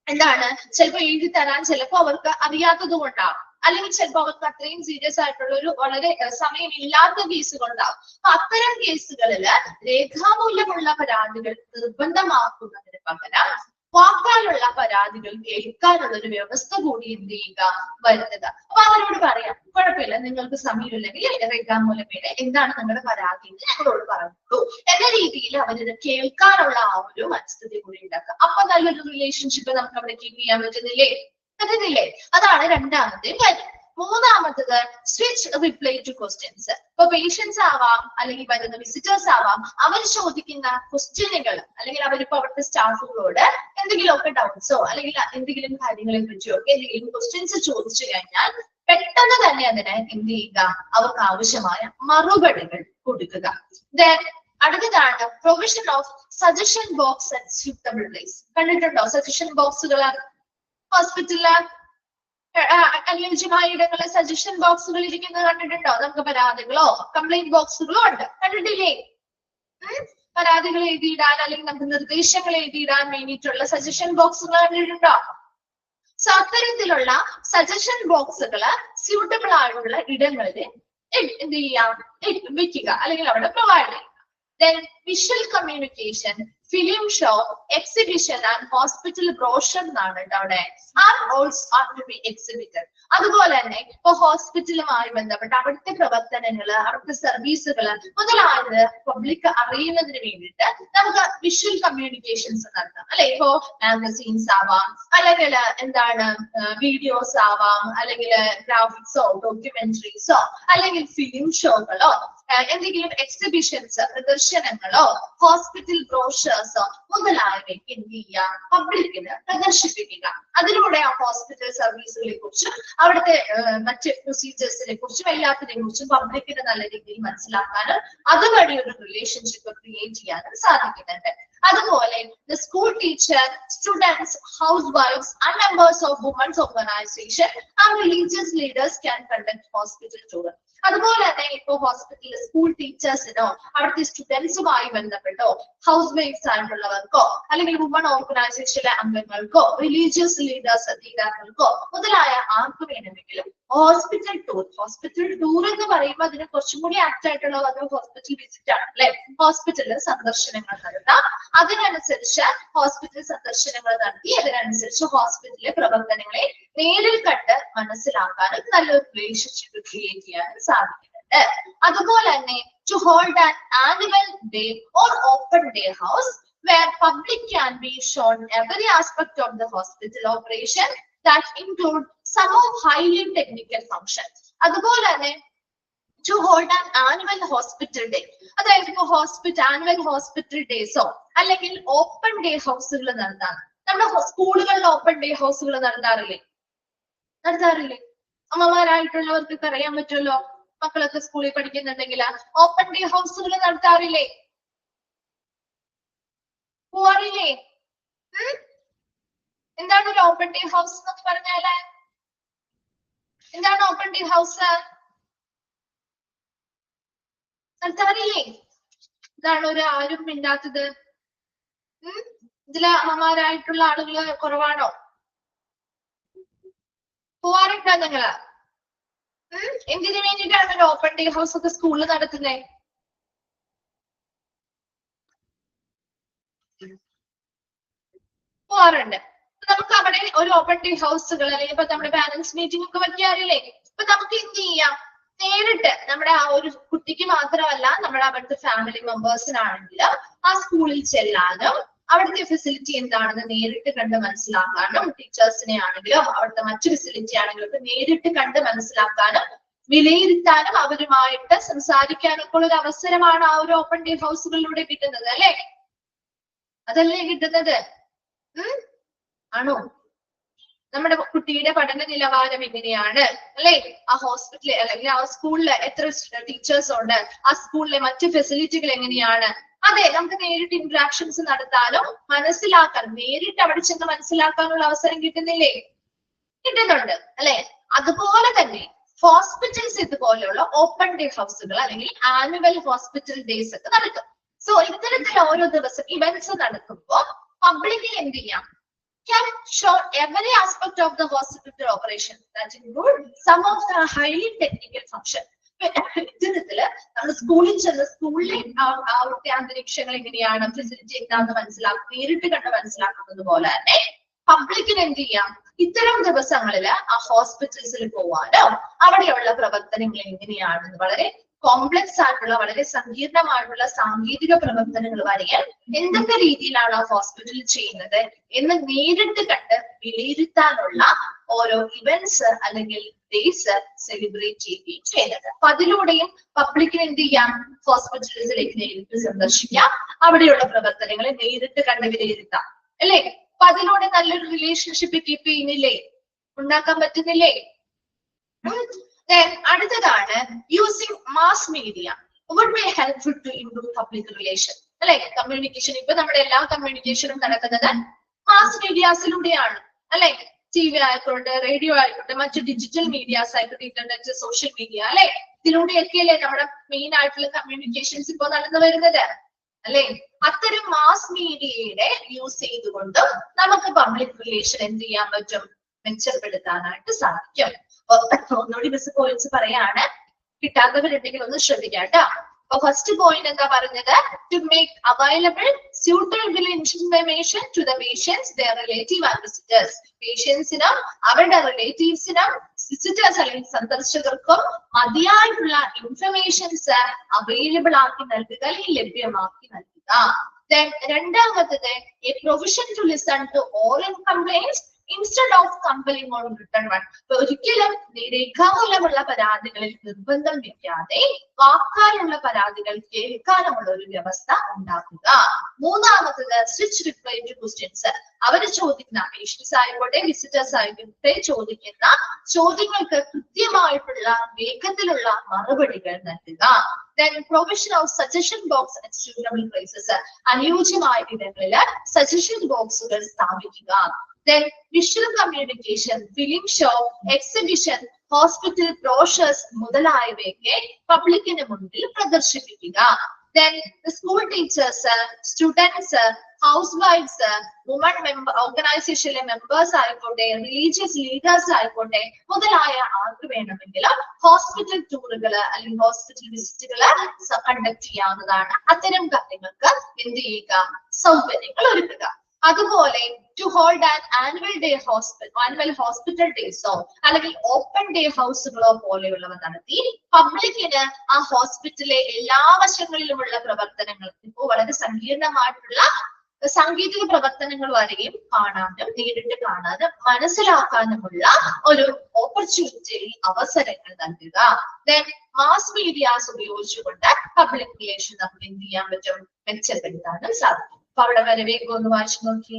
എന്താണ്, ചിലപ്പോ എഴുതി തരാൻ ചിലപ്പോ അവർക്ക് അറിയാത്തത് കൊണ്ടാവും, അല്ലെങ്കിൽ ചിലപ്പോൾ അവർക്ക് അത്രയും സീരിയസ് ആയിട്ടുള്ള ഒരു വളരെ സമയമില്ലാത്ത കേസുകൾ ഉണ്ടാവും. അപ്പൊ അത്തരം കേസുകളിൽ രേഖാമൂലമുള്ള പരാതികൾ നിർബന്ധമാക്കുന്നതിന് പകരം വാക്കാലുള്ള പരാതികൾ കേൾക്കാനുള്ള ഒരു വ്യവസ്ഥ കൂടി എന്ത് ചെയ്യുക, വരുന്നത്. അപ്പൊ അവരോട് പറയാം, കുഴപ്പമില്ല, നിങ്ങൾക്ക് സമയമില്ലെങ്കിൽ രേഖാമൂലമേലെ എന്താണ് നിങ്ങളുടെ പരാതി എന്ന് ഞങ്ങളോട് പറഞ്ഞോളൂ എന്ന രീതിയിൽ അവരിത് കേൾക്കാനുള്ള ആ ഒരു മനസ്ഥിതി കൂടി ഉണ്ടാക്കുക. അപ്പൊ നല്ലൊരു റിലേഷൻഷിപ്പ് നമുക്ക് അവിടെ കീപ്പ് ചെയ്യാൻ പറ്റുന്നില്ലേ? അതാണ് രണ്ടാമത്തെ കാര്യം. മൂന്നാമത്തത് സ്വിച്ച് റിപ്ലൈ ടു ക്വസ്റ്റ്യൻസ്. ഇപ്പൊ പേഷ്യൻസ് ആവാം അല്ലെങ്കിൽ വരുന്ന വിസിറ്റേഴ്സ് ആവാം, അവർ ചോദിക്കുന്ന ക്വസ്റ്റ്യനുകൾ അല്ലെങ്കിൽ അവരിപ്പോ അവിടുത്തെ സ്റ്റാഫുകളോട് എന്തെങ്കിലുമൊക്കെ ഡൗട്ട്സോ അല്ലെങ്കിൽ എന്തെങ്കിലും കാര്യങ്ങളെ പറ്റിയോ എന്തെങ്കിലും ക്വസ്റ്റ്യൻസ് ചോദിച്ചു കഴിഞ്ഞാൽ പെട്ടെന്ന് തന്നെ അതിനെ എന്ത് ചെയ്യുക, അവർക്ക് ആവശ്യമായ മറുപടികൾ കൊടുക്കുക. അടുത്തതാണ് provision of suggestion box and suitable place. കണ്ടിട്ടുണ്ടോ സജഷൻ ബോക്സുകൾ ഹോസ്പിറ്റലില്? അനുയോജ്യമായ ഇടങ്ങളിൽ സജഷൻ ബോക്സുകൾ ഇരിക്കുന്നത് കണ്ടിട്ടുണ്ടോ? നമുക്ക് പരാതികളോ കംപ്ലൈന്റ് ബോക്സുകളോ ഉണ്ട്, കണ്ടിട്ടില്ലേ? പരാതികൾ എഴുതിയിടാൻ അല്ലെങ്കിൽ നമുക്ക് നിർദ്ദേശങ്ങൾ എഴുതിയിടാൻ വേണ്ടിയിട്ടുള്ള സജഷൻ ബോക്സുകൾ കണ്ടിട്ടുണ്ടോ? സോ അത്തരത്തിലുള്ള സജഷൻ ബോക്സുകള് സ്യൂട്ടബിൾ ആയിട്ടുള്ള ഇടങ്ങളിൽ എന്ത് ചെയ്യാം, വെക്കുക അല്ലെങ്കിൽ അവിടെ പ്രൊവൈഡ് ചെയ്യുക. Then visual communication, film show, exhibition and hospital brochure എന്നാണ് അവിടെ are also to be exhibited. അതുപോലെ തന്നെ ഇപ്പൊ ഹോസ്പിറ്റലുമായി ബന്ധപ്പെട്ട അവിടുത്തെ പ്രവർത്തനങ്ങള്, അവിടുത്തെ സർവീസുകള് മുതലായത് പബ്ലിക് അറിയുന്നതിന് വേണ്ടിയിട്ട് നമുക്ക് വിഷ്വൽ കമ്മ്യൂണിക്കേഷൻസ് നടത്താം അല്ലെ? ഇപ്പോ മാഗസീൻസ് ആവാം, അല്ലെങ്കിൽ എന്താണ് വീഡിയോസ് ആവാം, അല്ലെങ്കിൽ ഗ്രാഫിക്സോ ഡോക്യുമെന്ററീസോ അല്ലെങ്കിൽ ഫിലിം ഷോകളോ എന്തെങ്കിലും എക്സിബിഷൻസ്, പ്രദർശനങ്ങളോ ഹോസ്പിറ്റൽ ബ്രോഷേഴ്സോ മുതലായവയ്ക്ക് എന്ത് ചെയ്യുക, പബ്ലിക്കിന് പ്രദർശിപ്പിക്കുക. അതിലൂടെ ആ ഹോസ്പിറ്റൽ സർവീസുകളെ കുറിച്ചും അവിടുത്തെ മറ്റ് പ്രൊസീജിയേഴ്സിനെ കുറിച്ചും എല്ലാത്തിനെ കുറിച്ചും പബ്ലിക്കിന് നല്ല രീതിയിൽ മനസ്സിലാക്കാനും അതുവഴി ഒരു റിലേഷൻഷിപ്പ് ക്രിയേറ്റ് ചെയ്യാനും സാധിക്കുന്നുണ്ട്. അതുപോലെ the school teacher, students, housewives and members of women's organization and religious leaders can conduct hospital tour. അതുപോലെ തന്നെ ഇപ്പോ ഹോസ്പിറ്റലിൽ സ്കൂൾ ടീച്ചേഴ്സിനോ അവിടുത്തെ സ്റ്റുഡൻസുമായി ബന്ധപ്പെട്ടോ ഹൗസ് വൈഫ്സ് ആയിട്ടുള്ളവർക്കോ അല്ലെങ്കിൽ വുമൺ ഓർഗനൈസേഷനിലെ അംഗങ്ങൾക്കോ റിലീജിയസ് ലീഡേഴ്സ് നേതാക്കൾക്കോ മുതലായ ആർക്ക് വേണമെങ്കിലും ഹോസ്പിറ്റൽ ടൂർ എന്ന് പറയുമ്പോൾ അതിന് കുറച്ചും കൂടി ആക്ട് ആയിട്ടുള്ള ഒരു ഹോസ്പിറ്റൽ വിസിറ്റ് ആണ് അല്ലെ. ഹോസ്പിറ്റലിൽ സന്ദർശനങ്ങൾ നടത്താം. അതിനനുസരിച്ച് ഹോസ്പിറ്റൽ സന്ദർശനങ്ങൾ നടത്തി അതിനനുസരിച്ച് ഹോസ്പിറ്റലിലെ പ്രവർത്തനങ്ങളെ നേരിൽ കണ്ട് മനസ്സിലാക്കാനും നല്ലൊരു റിലേഷൻഷിപ്പ് ക്രിയേറ്റ് ചെയ്യാനും സാധിക്കുന്നുണ്ട്. അതുപോലെ തന്നെ to hold an annual day or open day house where public can be shown every aspect of the hospital operation that include some of highly technical functions. അതുപോലെ തന്നെ to hold an annual hospital day, അതായത് annual hospital ഡേയ്സോ അല്ലെങ്കിൽ ഓപ്പൺ ഡേ ഹൗസുകൾ നടത്താൻ. നമ്മുടെ സ്കൂളുകളിൽ ഓപ്പൺ ഡേ ഹൗസുകൾ നടത്താറില്ലേ? അമ്മമാരായിട്ടുള്ളവർക്ക് അറിയാൻ പറ്റുമല്ലോ, മക്കളൊക്കെ സ്കൂളിൽ പഠിക്കുന്നുണ്ടെങ്കിൽ ഓപ്പൺ ഡേ ഹൗസുകൾ നടത്താറില്ലേ? പോവാറില്ലേ? എന്താണ് ഒരു ഓപ്പൺ ഡേ ഹൗസ് എന്ന് പറഞ്ഞാല്? എന്താണ് ഓപ്പൺ ഡേ ഹൗസ്? നടത്താറില്ലേ? ഇതാണ് ഒരു ആരും മിണ്ടാത്തത്. ഇതില് അമ്മമാരായിട്ടുള്ള ആളുകൾ കുറവാണോ? പോവാറുണ്ടോ നിങ്ങള്? എന്തിനു വേണ്ടിയിട്ടാണ് ഒരു ഓപ്പൺ ഡേ ഹൗസ് ഒക്കെ സ്കൂളിൽ നടത്തുന്നത്? പോവാറുണ്ട്. നമുക്ക് അവിടെ ഒരു ഓപ്പൺ ഡേ ഹൗസുകൾ അല്ലെങ്കിൽ ഇപ്പൊ നമ്മുടെ പാരന്റ്സ് മീറ്റിംഗ് ഒക്കെ വെക്കാറില്ലേ? ഇപ്പൊ നമുക്ക് എന്ത് ചെയ്യാം, നേരിട്ട് നമ്മുടെ ആ ഒരു കുട്ടിക്ക് മാത്രമല്ല നമ്മുടെ അവിടുത്തെ ഫാമിലി മെമ്പേഴ്സിനാണെങ്കിലും ആ സ്കൂളിൽ ചെല്ലാനും അവിടുത്തെ ഫെസിലിറ്റി എന്താണെന്ന് നേരിട്ട് കണ്ട് മനസ്സിലാക്കാനും ടീച്ചേഴ്സിനെ ആണെങ്കിലും അവിടുത്തെ മറ്റു ഫെസിലിറ്റി ആണെങ്കിലും ഒക്കെ നേരിട്ട് കണ്ട് മനസ്സിലാക്കാനും വിലയിരുത്താനും അവരുമായിട്ട് സംസാരിക്കാനൊക്കെ ഉള്ള ഒരു അവസരമാണ് ആ ഒരു ഓപ്പൺ ഡേ ഹൗസുകളിലൂടെ കിട്ടുന്നത് അല്ലെ? അതല്ലേ കിട്ടുന്നത്? ആണോ? നമ്മുടെ കുട്ടിയുടെ പഠന നിലവാരം എങ്ങനെയാണ് അല്ലെ? ആ ഹോസ്പിറ്റലിൽ അല്ലെങ്കിൽ ആ സ്കൂളില് എത്ര ടീച്ചേഴ്സ് ഉണ്ട്, ആ സ്കൂളിലെ മറ്റ് ഫെസിലിറ്റികൾ എങ്ങനെയാണ്, അതെ നമുക്ക് നേരിട്ട് ഇന്ററാക്ഷൻസ് നടത്താനും മനസ്സിലാക്കാനും നേരിട്ട് അവിടെ ചെന്ന് മനസ്സിലാക്കാനുള്ള അവസരം കിട്ടുന്നില്ലേ? കിട്ടുന്നുണ്ട് അല്ലെ? അതുപോലെ തന്നെ ഹോസ്പിറ്റൽസ് ഇതുപോലെയുള്ള ഓപ്പൺ ഡേ ഹൗസുകൾ അല്ലെങ്കിൽ ആനുവൽ ഹോസ്പിറ്റൽ ഡേയ്സ് ഒക്കെ നടക്കും. സോ ഇത്തരത്തിൽ ഓരോ ദിവസം ഇവന്റ്സ് നടക്കുമ്പോൾ പബ്ലിക്കിൽ എന്ത് ചെയ്യാം, can show every aspect of the hospital operation that include some of the highly technical function. ഇത്തരത്തില് നമ്മുടെ സ്കൂളിൽ ചെന്ന് സ്കൂളിലെ അവിടുത്തെ അന്തരീക്ഷങ്ങൾ എങ്ങനെയാണ്, ഫെസിലിറ്റി എന്താണെന്ന് മനസ്സിലാക്കും, നേരിട്ട് കണ്ട് മനസ്സിലാക്കുന്നത് പോലെ തന്നെ പബ്ലിക്കിന് എന്ത് ചെയ്യാം, ഇത്തരം ദിവസങ്ങളിൽ ആ ഹോസ്പിറ്റൽസിൽ പോവാനോ അവിടെയുള്ള പ്രവർത്തനങ്ങൾ എങ്ങനെയാണെന്ന് വളരെ കോംപ്ലക്സ് ആയിട്ടുള്ള വളരെ സങ്കീർണമായിട്ടുള്ള സാങ്കേതിക പ്രവർത്തനങ്ങൾ വരെയാൽ എന്തൊക്കെ രീതിയിലാണ് ആ ഹോസ്പിറ്റലിൽ ചെയ്യുന്നത് എന്ന് നേരിട്ട് കണ്ട് വിലയിരുത്താനുള്ള ഓരോ ഇവന്റ്സ് അല്ലെങ്കിൽ ഡേയ്സ് സെലിബ്രേറ്റ് ചെയ്യുകയും ചെയ്യുന്നത്. അപ്പൊ അതിലൂടെയും പബ്ലിക്കിന് എന്ത് ചെയ്യാം, ഹോസ്പിറ്റൽസിലേക്ക് നേരിട്ട് സന്ദർശിക്കാം, അവിടെയുള്ള പ്രവർത്തനങ്ങളെ നേരിട്ട് കണ്ട് വിലയിരുത്താം അല്ലെ? അപ്പൊ അതിലൂടെ നല്ലൊരു റിലേഷൻഷിപ്പ് കീപ്പ് ചെയ്യുന്നില്ലേ, ഉണ്ടാക്കാൻ പറ്റുന്നില്ലേ? അടുത്തതാണ് using mass media would be helpful to improve public relation അല്ലെ? കമ്മ്യൂണിക്കേഷൻ, ഇപ്പൊ നമ്മുടെ എല്ലാ കമ്മ്യൂണിക്കേഷനും നടക്കുന്നത് മാസ് മീഡിയാസിലൂടെയാണ് അല്ലെ? TV ആയിക്കോട്ടെ, റേഡിയോ ആയിക്കോട്ടെ, മറ്റു ഡിജിറ്റൽ മീഡിയാസ് ആയിക്കോട്ടെ, ഇന്റർനെറ്റ്, സോഷ്യൽ മീഡിയ അല്ലെ? ഇതിലൂടെയൊക്കെയല്ലേ നമ്മുടെ മെയിൻ ആയിട്ടുള്ള കമ്മ്യൂണിക്കേഷൻസ് ഇപ്പൊ നടന്നു വരുന്നത് അല്ലെ? അത്തരം മാസ് മീഡിയയുടെ യൂസ് ചെയ്തുകൊണ്ടും നമുക്ക് പബ്ലിക് റിലേഷൻ എന്ത് ചെയ്യാൻ പറ്റും, മെച്ചപ്പെടുത്താനായിട്ട് സാധിക്കും. ഒന്നുകൂടി മിസ് പോയിന്റ്സ് പറയാണ്, കിട്ടാത്തവരുണ്ടെങ്കിൽ ഒന്ന് ശ്രദ്ധിക്കാം കേട്ടോ. അപ്പൊ ഫസ്റ്റ് പോയിന്റ് എന്താ പറഞ്ഞത്, to make available suitable information to the patients, their relative and visitors. പേഷ്യൻസിനും അവരുടെ റിലേറ്റീവ്സിനും വിസിറ്റേഴ്സ് അല്ലെങ്കിൽ സന്ദർശകർക്കും മതിയായിട്ടുള്ള ഇൻഫർമേഷൻസ് അവൈലബിൾ ആക്കി നൽകുക അല്ലെങ്കിൽ ലഭ്യമാക്കി നൽകുക. രണ്ടാമത്തത്, a provision to listen to all complaints instead of compelling on written one. ഒരിക്കലും രേഖാമൂലമുള്ള പരാതികളിൽ നിർബന്ധം വെക്കാതെ വാക്കാലുള്ള പരാതികൾ കേൾക്കാനുമുള്ള ഒരു വ്യവസ്ഥ ഉണ്ടാക്കുക. മൂന്നാമത്തത് സ്വിച്ച് റിപ്ലൈ ടു ക്വസ്റ്റ്യൻസ്. അവര് ചോദിക്കുന്ന പേഷ്യൻസ് ആയിക്കോട്ടെ വിസിറ്റേഴ്സ് ആയിക്കോട്ടെ ചോദിക്കുന്ന ചോദ്യങ്ങൾക്ക് കൃത്യമായിട്ടുള്ള വേഗത്തിലുള്ള മറുപടികൾ നൽകുക. Then provision of suggestion box at suitable places. അനുയോജ്യമായ ഇടങ്ങളിൽ സജഷൻ ബോക്സുകൾ സ്ഥാപിക്കുക. Then visual communication, film show, exhibition, hospital brochures മുതലായവയൊക്കെ പബ്ലിക്കിന് മുന്നിൽ പ്രദർശിപ്പിക്കുക. Then the school teachers, students, housewives, women member organizationലെ മെമ്പേഴ്സ് ആയിക്കോട്ടെ റിലീജിയസ് ലീഡേഴ്സ് ആയിക്കോട്ടെ മുതലായ ആർക്ക് വേണമെങ്കിലും ഹോസ്പിറ്റൽ ടൂറുകൾ അല്ലെങ്കിൽ ഹോസ്പിറ്റൽ വിസിറ്റുകൾ കണ്ടക്ട് ചെയ്യാവുന്നതാണ്. അത്തരം കാര്യങ്ങൾക്ക് എന്ത് ചെയ്യുക? സൗകര്യങ്ങൾ ഒരുക്കുക. അതുപോലെ to hold an annual hospital ഡേയ്സോ അല്ലെങ്കിൽ ഓപ്പൺ ഡേ ഹൗസുകളോ പോലെയുള്ളവ നടത്തി പബ്ലിക്കിന് ആ ഹോസ്പിറ്റലിലെ എല്ലാ വശങ്ങളിലുമുള്ള പ്രവർത്തനങ്ങൾ ഇപ്പോൾ വളരെ സങ്കീർണമായിട്ടുള്ള സാങ്കേതിക പ്രവർത്തനങ്ങൾ വരെയും കാണാനും നേരിട്ട് കാണാനും മനസ്സിലാക്കാനുമുള്ള ഒരു ഓപ്പർച്യൂണിറ്റി അവസരങ്ങൾ നൽകുക. ദെൻ മാസ് മീഡിയാസ് ഉപയോഗിച്ചുകൊണ്ട് പബ്ലിക് റിലേഷൻ നമുക്ക് എന്ത് ചെയ്യാൻ പറ്റും? മെച്ചപ്പെടുത്താനും സാധിക്കും. അപ്പൊ അവിടെ വരെ വേഗം ഒന്ന് വായിച്ചു നോക്കി.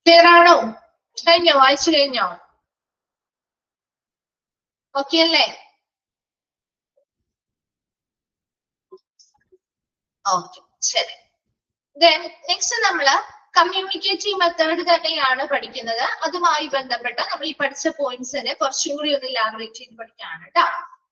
ക്ലിയർ ആണോ? കഴിഞ്ഞോ? വായിച്ചു കഴിഞ്ഞോ? ഓക്കെ അല്ലേ? ഓക്കെ, ശരി. ദെൻ നെക്സ്റ്റ് നമ്മള് കമ്മ്യൂണിക്കേറ്റീവ് മെത്തേഡ് തന്നെയാണ് പഠിക്കുന്നത്. അതുമായി ബന്ധപ്പെട്ട നമ്മൾ ഈ പഠിച്ച പോയിന്റ്സിനെ കുറച്ചും കൂടി ഒന്ന് ഇലാബറേറ്റ് ചെയ്ത് പഠിക്കാണ് കേട്ടോ.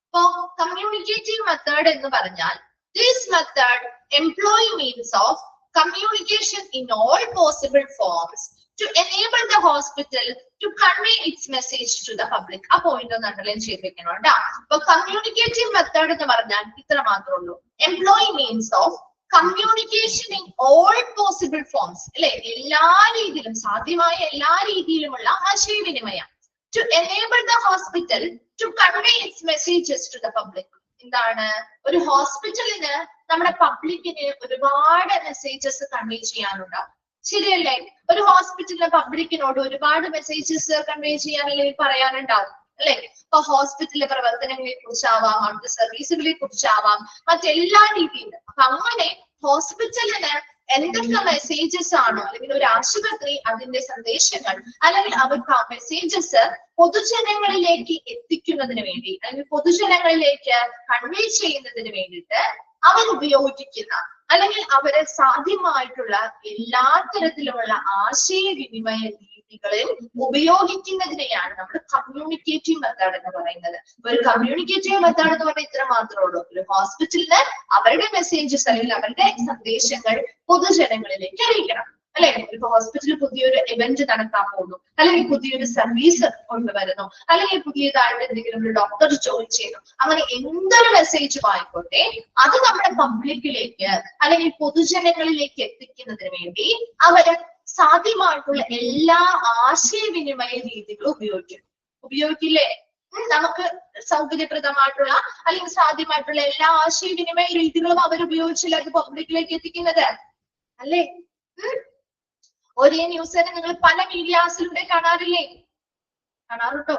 അപ്പോ കമ്മ്യൂണിക്കേറ്റീവ് മെത്തേഡ് എന്ന് പറഞ്ഞാൽ this method employ means of communication in all possible forms to enable the hospital to convey its message to the public. ആ പോയിന്റ് ഒന്ന് അണ്ടർലൈൻ ചെയ്ത് വെക്കണം കേട്ടോ. അപ്പൊ കമ്മ്യൂണിക്കേറ്റീവ് മെത്തേഡ് എന്ന് പറഞ്ഞാൽ ഇത്ര മാത്രമേ ഉള്ളൂ. Employ means of communication in all possible forms, അല്ലെ? എല്ലാ രീതിയിലും സാധ്യമായ എല്ലാ രീതിയിലുമുള്ള ആശയവിനിമയം. To enable the hospital to convey its messages to the public. എന്താണ്? ഒരു ഹോസ്പിറ്റലിന് നമ്മുടെ പബ്ലിക്കിന് ഒരുപാട് മെസ്സേജസ് കൺവേ ചെയ്യാനുണ്ടാവും. ശരിയല്ലേ? ഒരു ഹോസ്പിറ്റലിലെ പബ്ലിക്കിനോട് ഒരുപാട് മെസ്സേജസ് കൺവേ ചെയ്യാൻ അല്ലെങ്കിൽ പറയാനുണ്ടാവും, അല്ലെ? ഇപ്പൊ ഹോസ്പിറ്റലിലെ പ്രവർത്തനങ്ങളെ കുറിച്ചാവാം, അവിടുത്തെ സർവീസുകളെ കുറിച്ചാവാം, മറ്റെല്ലാ രീതിയിലും. അപ്പൊ അങ്ങനെ ഹോസ്പിറ്റലിന് എന്തൊക്കെ മെസ്സേജസ് ആണോ, അല്ലെങ്കിൽ ഒരു ആശുപത്രി അതിന്റെ സന്ദേശങ്ങൾ അല്ലെങ്കിൽ അവർക്ക് ആ മെസ്സേജസ് പൊതുജനങ്ങളിലേക്ക് എത്തിക്കുന്നതിന് വേണ്ടി അല്ലെങ്കിൽ പൊതുജനങ്ങളിലേക്ക് കൺവേ ചെയ്യുന്നതിന് വേണ്ടിയിട്ട് അവർ ഉപയോഗിക്കുന്ന അല്ലെങ്കിൽ അവരെ സാധ്യമായിട്ടുള്ള എല്ലാ തരത്തിലുമുള്ള ആശയവിനിമയ രീതികളിൽ ഉപയോഗിക്കുന്നതിനെയാണ് നമ്മൾ കമ്മ്യൂണിക്കേറ്റീവ് മെത്തേഡ് എന്ന് പറയുന്നത്. ഒരു കമ്മ്യൂണിക്കേറ്റീവ് മെത്തേഡ് എന്ന് പറഞ്ഞാൽ ഇത്ര മാത്രമേ ഉള്ളൂ. ഒരു ഹോസ്പിറ്റലിന് അവരുടെ മെസ്സേജസ് അല്ലെങ്കിൽ അവരുടെ സന്ദേശങ്ങൾ പൊതുജനങ്ങളിലേക്ക് അറിയിക്കണം, അല്ലെ? ഇപ്പൊ ഹോസ്പിറ്റലിൽ പുതിയൊരു ഇവന്റ് നടക്കാൻ പോകുന്നു, അല്ലെങ്കിൽ പുതിയൊരു സർവീസ് കൊണ്ടുവരുന്നു, അല്ലെങ്കിൽ പുതിയതായിട്ട് എന്തെങ്കിലും ഒരു ഡോക്ടർ ജോയിൻ ചെയ്യുന്നു, അങ്ങനെ എന്തൊരു മെസ്സേജും ആയിക്കോട്ടെ അത് നമ്മുടെ പബ്ലിക്കിലേക്ക് അല്ലെങ്കിൽ പൊതുജനങ്ങളിലേക്ക് എത്തിക്കുന്നതിന് വേണ്ടി അവര് സാധ്യമായിട്ടുള്ള എല്ലാ ആശയവിനിമയ രീതികളും ഉപയോഗിക്കില്ലേ? നമുക്ക് സൗകര്യപ്രദമായിട്ടുള്ള അല്ലെങ്കിൽ സാധ്യമായിട്ടുള്ള എല്ലാ ആശയവിനിമയ രീതികളും അവരുപയോഗിച്ചില്ല അത് പബ്ലിക്കിലേക്ക് എത്തിക്കുന്നത്, അല്ലേ? ഒരേ ന്യൂസ് തന്നെ നിങ്ങൾ പല മീഡിയാസിലൂടെ കാണാറില്ലേ? കാണാറുണ്ടോ?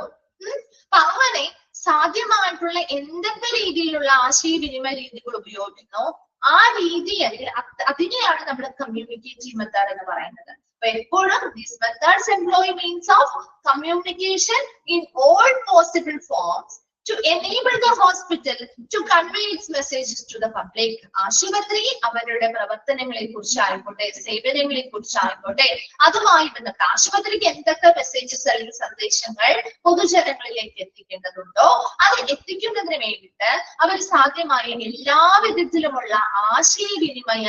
അപ്പൊ അങ്ങനെ സാധ്യമായിട്ടുള്ള എന്തൊക്കെ രീതിയിലുള്ള ആശയവിനിമയ രീതികൾ ഉപയോഗിക്കുന്നോ ആ രീതി അല്ലെങ്കിൽ അതിനെയാണ് നമ്മൾ കമ്മ്യൂണിക്കേറ്റീവ് മെത്തേഡ് എന്ന് പറയുന്നത്. അപ്പൊ എപ്പോഴും these methods employ means of communication in all possible forms to enable the hospital to convey its messages to the public. ആശുപത്രി അവരുടെ പ്രവർത്തനങ്ങളെ കുറിച്ചായിക്കോട്ടെ, സേവനങ്ങളെ കുറിച്ചായിക്കോട്ടെ, അതുമായി ബന്ധപ്പെട്ട ആശുപത്രിക്ക് എന്തൊക്കെ മെസ്സേജസ് അല്ലെങ്കിൽ സന്ദേശങ്ങൾ പൊതുജനങ്ങളിലേക്ക് എത്തിക്കേണ്ടതുണ്ടോ അത് എത്തിക്കുന്നതിന് വേണ്ടിയിട്ട് അവർ സാധ്യമായ എല്ലാ വിധത്തിലുമുള്ള ആശയവിനിമയ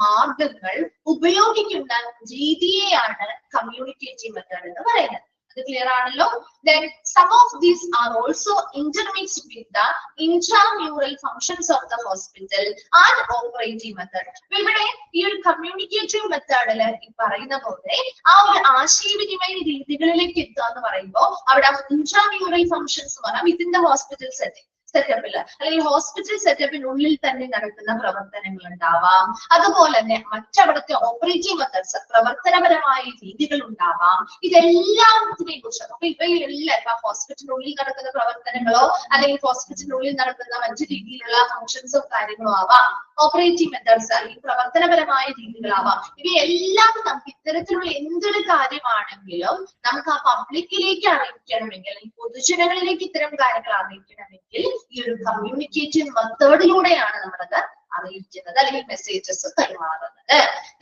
മാർഗങ്ങൾ ഉപയോഗിക്കുന്ന രീതിയെയാണ് കമ്മ്യൂണിക്കേറ്റീവ് മെത്തേഡ് എന്ന് പറയുന്നത്. അത് ക്ലിയർ ആണല്ലോ. Then some of these are also intermixed with the intramural functions of the hospital and operating method. ഇവിടെ ഈ ഒരു കമ്മ്യൂണിക്കേറ്റീവ് മെത്തേഡില് ഈ പറയുന്ന പോലെ ആ ഒരു ആശയവിനിമയ രീതികളിലേക്ക് എത്തുക എന്ന് പറയുമ്പോൾ അവിടെ intramural functions എന്ന് പറഞ്ഞാൽ within the hospital സെറ്റപ്പിൽ അല്ലെങ്കിൽ ഹോസ്പിറ്റൽ സെറ്റപ്പിനുള്ളിൽ തന്നെ നടക്കുന്ന പ്രവർത്തനങ്ങൾ ഉണ്ടാവാം. അതുപോലെ തന്നെ മറ്റവിടുത്തെ ഓപ്പറേറ്റീവ് മെത്തേഡ്സ് പ്രവർത്തനപരമായ രീതികൾ ഉണ്ടാവാം. ഇതെല്ലാത്തിനെ കുറിച്ച് അപ്പൊ ഇവയെല്ലാം ഇപ്പൊ ഹോസ്പിറ്റലിനുള്ളിൽ നടക്കുന്ന പ്രവർത്തനങ്ങളോ അല്ലെങ്കിൽ ഹോസ്പിറ്റലിനുള്ളിൽ നടക്കുന്ന മറ്റു രീതിയിലുള്ള ഫങ്ഷൻസോ കാര്യങ്ങളോ ആവാം, ഓപ്പറേറ്റീവ് മെത്തേഡ്സ് അല്ലെങ്കിൽ പ്രവർത്തനപരമായ രീതികളാവാം. ഇവയെല്ലാം നമുക്ക് ഇത്തരത്തിലുള്ള എന്തൊരു കാര്യമാണെങ്കിലും നമുക്ക് ആ പബ്ലിക്കിലേക്ക് അറിയിക്കണമെങ്കിൽ അല്ലെങ്കിൽ പൊതുജനങ്ങളിലേക്ക് ഇത്തരം കാര്യങ്ങൾ അറിയിക്കണമെങ്കിൽ ഈ ഒരു കമ്മ്യൂണിക്കേറ്റീവ് മെത്തേഡിലൂടെയാണ് നമ്മളത് അറിയിക്കുന്നത് അല്ലെങ്കിൽ മെസ്സേജസ് കൈമാറുന്നത്.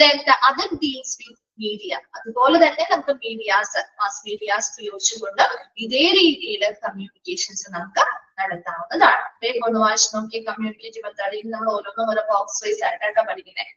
Then the other deals with media. അതുപോലെ തന്നെ നമുക്ക് മീഡിയാസ് മാസ് മീഡിയാസ് ഉപയോഗിച്ചുകൊണ്ട് ഇതേ രീതിയിൽ കമ്മ്യൂണിക്കേഷൻസ് നമുക്ക് നടത്താവുന്നതാണ്. വേഗം ഒന്ന് വായിച്ചു നോക്കിയ കമ്മ്യൂണിക്കേറ്റീവ് മെത്തേഡിൽ നമ്മൾ ഓരോന്നും ഓരോ ബോക്സ് വൈസ് ആയിട്ടാണ് പഠിക്കുന്നത്.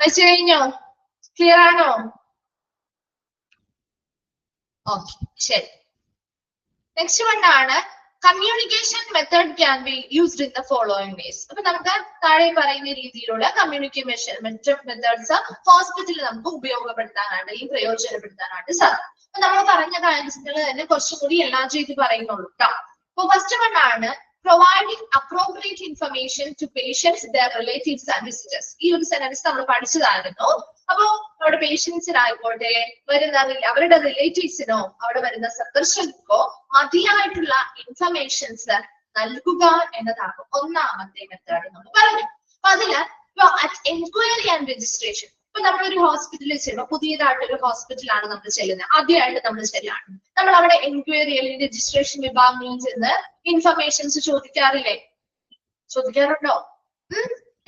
വെച്ച് കഴിഞ്ഞോ? ക്ലിയർ ആണോ? ഓക്കെ, ശരി. നെക്സ്റ്റ് വൺ ആണ് communication method can be used in the following ways. അപ്പൊ നമുക്ക് താഴെ പറയുന്ന രീതിയിലുള്ള കമ്മ്യൂണിക്കേഷൻ മെത്തേഡ്സ് ഹോസ്പിറ്റലിൽ നമുക്ക് ഉപയോഗപ്പെടുത്താനായിട്ട് ഈ പ്രയോജനപ്പെടുത്താനായിട്ട് സാധിക്കും. അപ്പൊ നമ്മൾ പറഞ്ഞ കാര്യങ്ങൾ തന്നെ കുറച്ചും കൂടി എല്ലാം ചെയ്ത് പറയുന്നുള്ളൂ കേട്ടോ. അപ്പൊ ഫസ്റ്റ് വൺ ആണ് providing appropriate information to patients, their relatives and visitors. ഈ ഒരു സെന്റൻസ് നമ്മൾ പഠിച്ചതായിരുന്നു. അപ്പൊ അവിടെ പേഷ്യൻസിനായിക്കോട്ടെ വരുന്ന അവരുടെ റിലേറ്റീവ്സിനോ അവിടെ വരുന്ന സന്ദർശകർക്കോ മതിയായിട്ടുള്ള ഇൻഫർമേഷൻസ് നൽകുക എന്നതാണ് ഒന്നാമത്തെ മെത്തേഡ് നമ്മൾ പറഞ്ഞു. അപ്പൊ അതില് എൻക്വയറി ആൻഡ് രജിസ്ട്രേഷൻ. ഇപ്പൊ നമ്മളൊരു ഹോസ്പിറ്റലിൽ ചെല്ലുമ്പോൾ പുതിയതായിട്ടൊരു ഹോസ്പിറ്റലാണ് നമ്മൾ ചെല്ലുന്നത്, ആദ്യമായിട്ട് നമ്മൾ ചെല്ലാണ്. നമ്മൾ അവിടെ എൻക്വയറി അല്ലെങ്കിൽ രജിസ്ട്രേഷൻ വിഭാഗങ്ങളിൽ ചെന്ന് ഇൻഫർമേഷൻസ് ചോദിക്കാറില്ലേ? ചോദിക്കാറുണ്ടോ?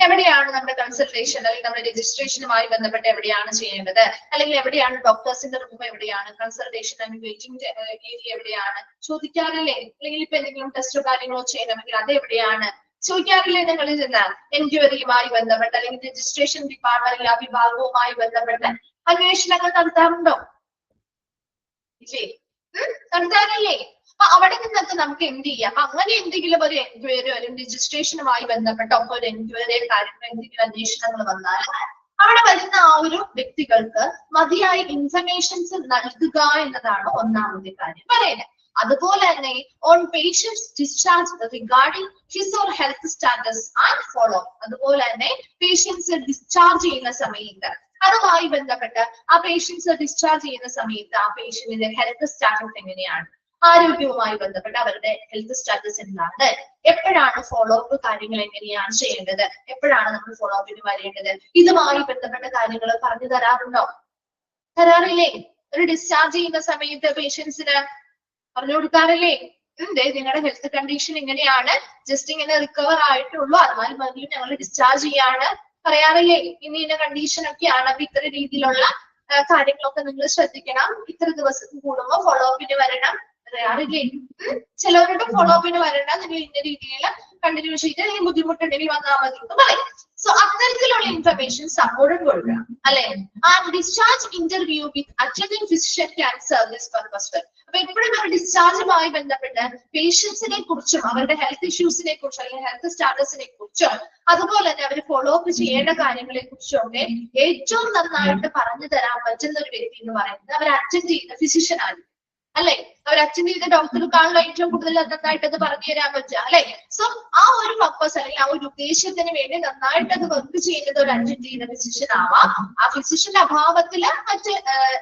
എവിടെയാണ് നമ്മുടെ കൺസൾട്ടേഷൻ അല്ലെങ്കിൽ നമ്മുടെ രജിസ്ട്രേഷനുമായി ബന്ധപ്പെട്ട് എവിടെയാണ് ചെയ്യേണ്ടത്, അല്ലെങ്കിൽ എവിടെയാണ് ഡോക്ടേഴ്സിന്റെ റൂം, എവിടെയാണ് കൺസൾട്ടേഷൻ ആൻഡ് വെയിറ്റിംഗ് ഏരിയ എവിടെയാണ് ചോദിക്കാറില്ലേ? അല്ലെങ്കിൽ ഇപ്പൊ എന്തെങ്കിലും ടെസ്റ്റോ കാര്യങ്ങളോ ചെയ്യണമെങ്കിൽ അത് എവിടെയാണ് ചോദിക്കാറില്ലേ? നിങ്ങൾ ചെന്ന് എൻക്വയറിയുമായി ബന്ധപ്പെട്ട് അല്ലെങ്കിൽ രജിസ്ട്രേഷൻ ഡിപ്പാർട്ട്മെന്റ് ആ വിഭാഗവുമായി ബന്ധപ്പെട്ട് അന്വേഷണങ്ങൾ നടത്താറുണ്ടോ? ഇല്ലേ? നടത്താറില്ലേ? അപ്പൊ അവിടെ നിന്നൊക്കെ നമുക്ക് എന്ത് ചെയ്യാം? അപ്പൊ അങ്ങനെ എന്തെങ്കിലും ഒരു എൻക്വയറി അല്ലെങ്കിൽ രജിസ്ട്രേഷനുമായി ബന്ധപ്പെട്ട ഒക്കെ ഒരു എൻക്വയറി കാര്യങ്ങൾ എന്തെങ്കിലും അന്വേഷണങ്ങൾ വന്നാൽ അവിടെ വരുന്ന ആ ഒരു വ്യക്തികൾക്ക് മതിയായ ഇൻഫർമേഷൻസ് നൽകുക എന്നതാണ് ഒന്നാമത്തെ കാര്യം പറയുന്നത്. അതുപോലെ തന്നെ on patients discharge regarding his or health status and follow. അതുപോലെ തന്നെ പേഷ്യൻസ് ഡിസ്ചാർജ് ചെയ്യുന്ന സമയത്ത് അതുമായി ബന്ധപ്പെട്ട് ആ പേഷ്യൻസ് ഡിസ്ചാർജ് ചെയ്യുന്ന സമയത്ത് ആ പേഷ്യന്റിന്റെ ഹെൽത്ത് സ്റ്റാറ്റസ് എങ്ങനെയാണ്, ആരോഗ്യവുമായി ബന്ധപ്പെട്ട് അവരുടെ ഹെൽത്ത് സ്റ്റാറ്റസ് എന്താണ്, എപ്പോഴാണ് ഫോളോ അപ്പ് കാര്യങ്ങൾ എങ്ങനെയാണ് ചെയ്യേണ്ടത്, എപ്പോഴാണ് നമ്മൾ ഫോളോ അപ്പിന് വരേണ്ടത്, ഇതുമായി ബന്ധപ്പെട്ട കാര്യങ്ങൾ പറഞ്ഞു തരാറുണ്ടോ? തരാറില്ലേ? ഒരു ഡിസ്ചാർജ് ചെയ്യുന്ന സമയത്ത് പേഷ്യൻസിന് പറഞ്ഞു കൊടുക്കാറില്ലേ? നിങ്ങളുടെ ഹെൽത്ത് കണ്ടീഷൻ എങ്ങനെയാണ്, ജസ്റ്റ് ഇങ്ങനെ റിക്കവർ ആയിട്ടുള്ളൂ, അതുമായി മതി ഞങ്ങൾ ഡിസ്ചാർജ് ചെയ്യാണ് പറയാറില്ലേ? ഇന്ന കണ്ടീഷൻ ഒക്കെയാണ്, അപ്പൊ ഇത്ര രീതിയിലുള്ള കാര്യങ്ങളൊക്കെ നിങ്ങൾ ശ്രദ്ധിക്കണം, ഇത്ര ദിവസം കൂടുമ്പോ ഫോളോ അപ്പിന് വരണം പറയാറില്ലേ? ചിലവരുടെ ഫോളോ അപ്പിന് വരണ്ട, നിങ്ങൾ ഇന്ന രീതിയിൽ കണ്ടിന്യൂ ചെയ്ത് അല്ലെങ്കിൽ ബുദ്ധിമുട്ടുണ്ടെങ്കിൽ വന്നാൽ മതി എന്ന് പറയും. സോ അത്തരത്തിലുള്ള ഇൻഫർമേഷൻ സപ്പോർട്ട് കൊടുക്കണം അല്ലെ? ആ discharge interview with അറ്റൻഡിംഗ് physician can serve this purpose. അപ്പൊ എപ്പോഴും അവർ ഡിസ്ചാർജുമായി ബന്ധപ്പെട്ട് പേഷ്യൻസിനെ കുറിച്ചും അവരുടെ ഹെൽത്ത് ഇഷ്യൂസിനെ കുറിച്ചും അല്ലെങ്കിൽ ഹെൽത്ത് സ്റ്റാറ്റസിനെ കുറിച്ചും അതുപോലെ തന്നെ അവർ ഫോളോ അപ്പ് ചെയ്യേണ്ട കാര്യങ്ങളെ കുറിച്ചും ഒക്കെ ഏറ്റവും നന്നായിട്ട് പറഞ്ഞു തരാൻ പറ്റുന്ന ഒരു വ്യക്തി എന്ന് പറയുന്നത് അവർ അറ്റൻഡ് ചെയ്യുന്ന ഫിസിഷ്യൻ ആണ് അല്ലെ? അവർ അറ്റൻഡ് ചെയ്ത ഡോക്ടർക്കാണല്ലോ ഏറ്റവും കൂടുതൽ നന്നായിട്ട് അത് പറഞ്ഞു തരാൻ പറ്റുക അല്ലെ? സോ ആ ഒരു പർപ്പസ് അല്ലെങ്കിൽ ആ ഒരു ഉദ്ദേശത്തിന് വേണ്ടി നന്നായിട്ട് അത് വർക്ക് ചെയ്യുന്നത് ഒരു അറ്റൻഡ് ചെയ്യുന്ന ഫിസിഷ്യൻ ആവാം. ആ ഫിസിഷ്യന്റെ അഭാവത്തില് മറ്റ്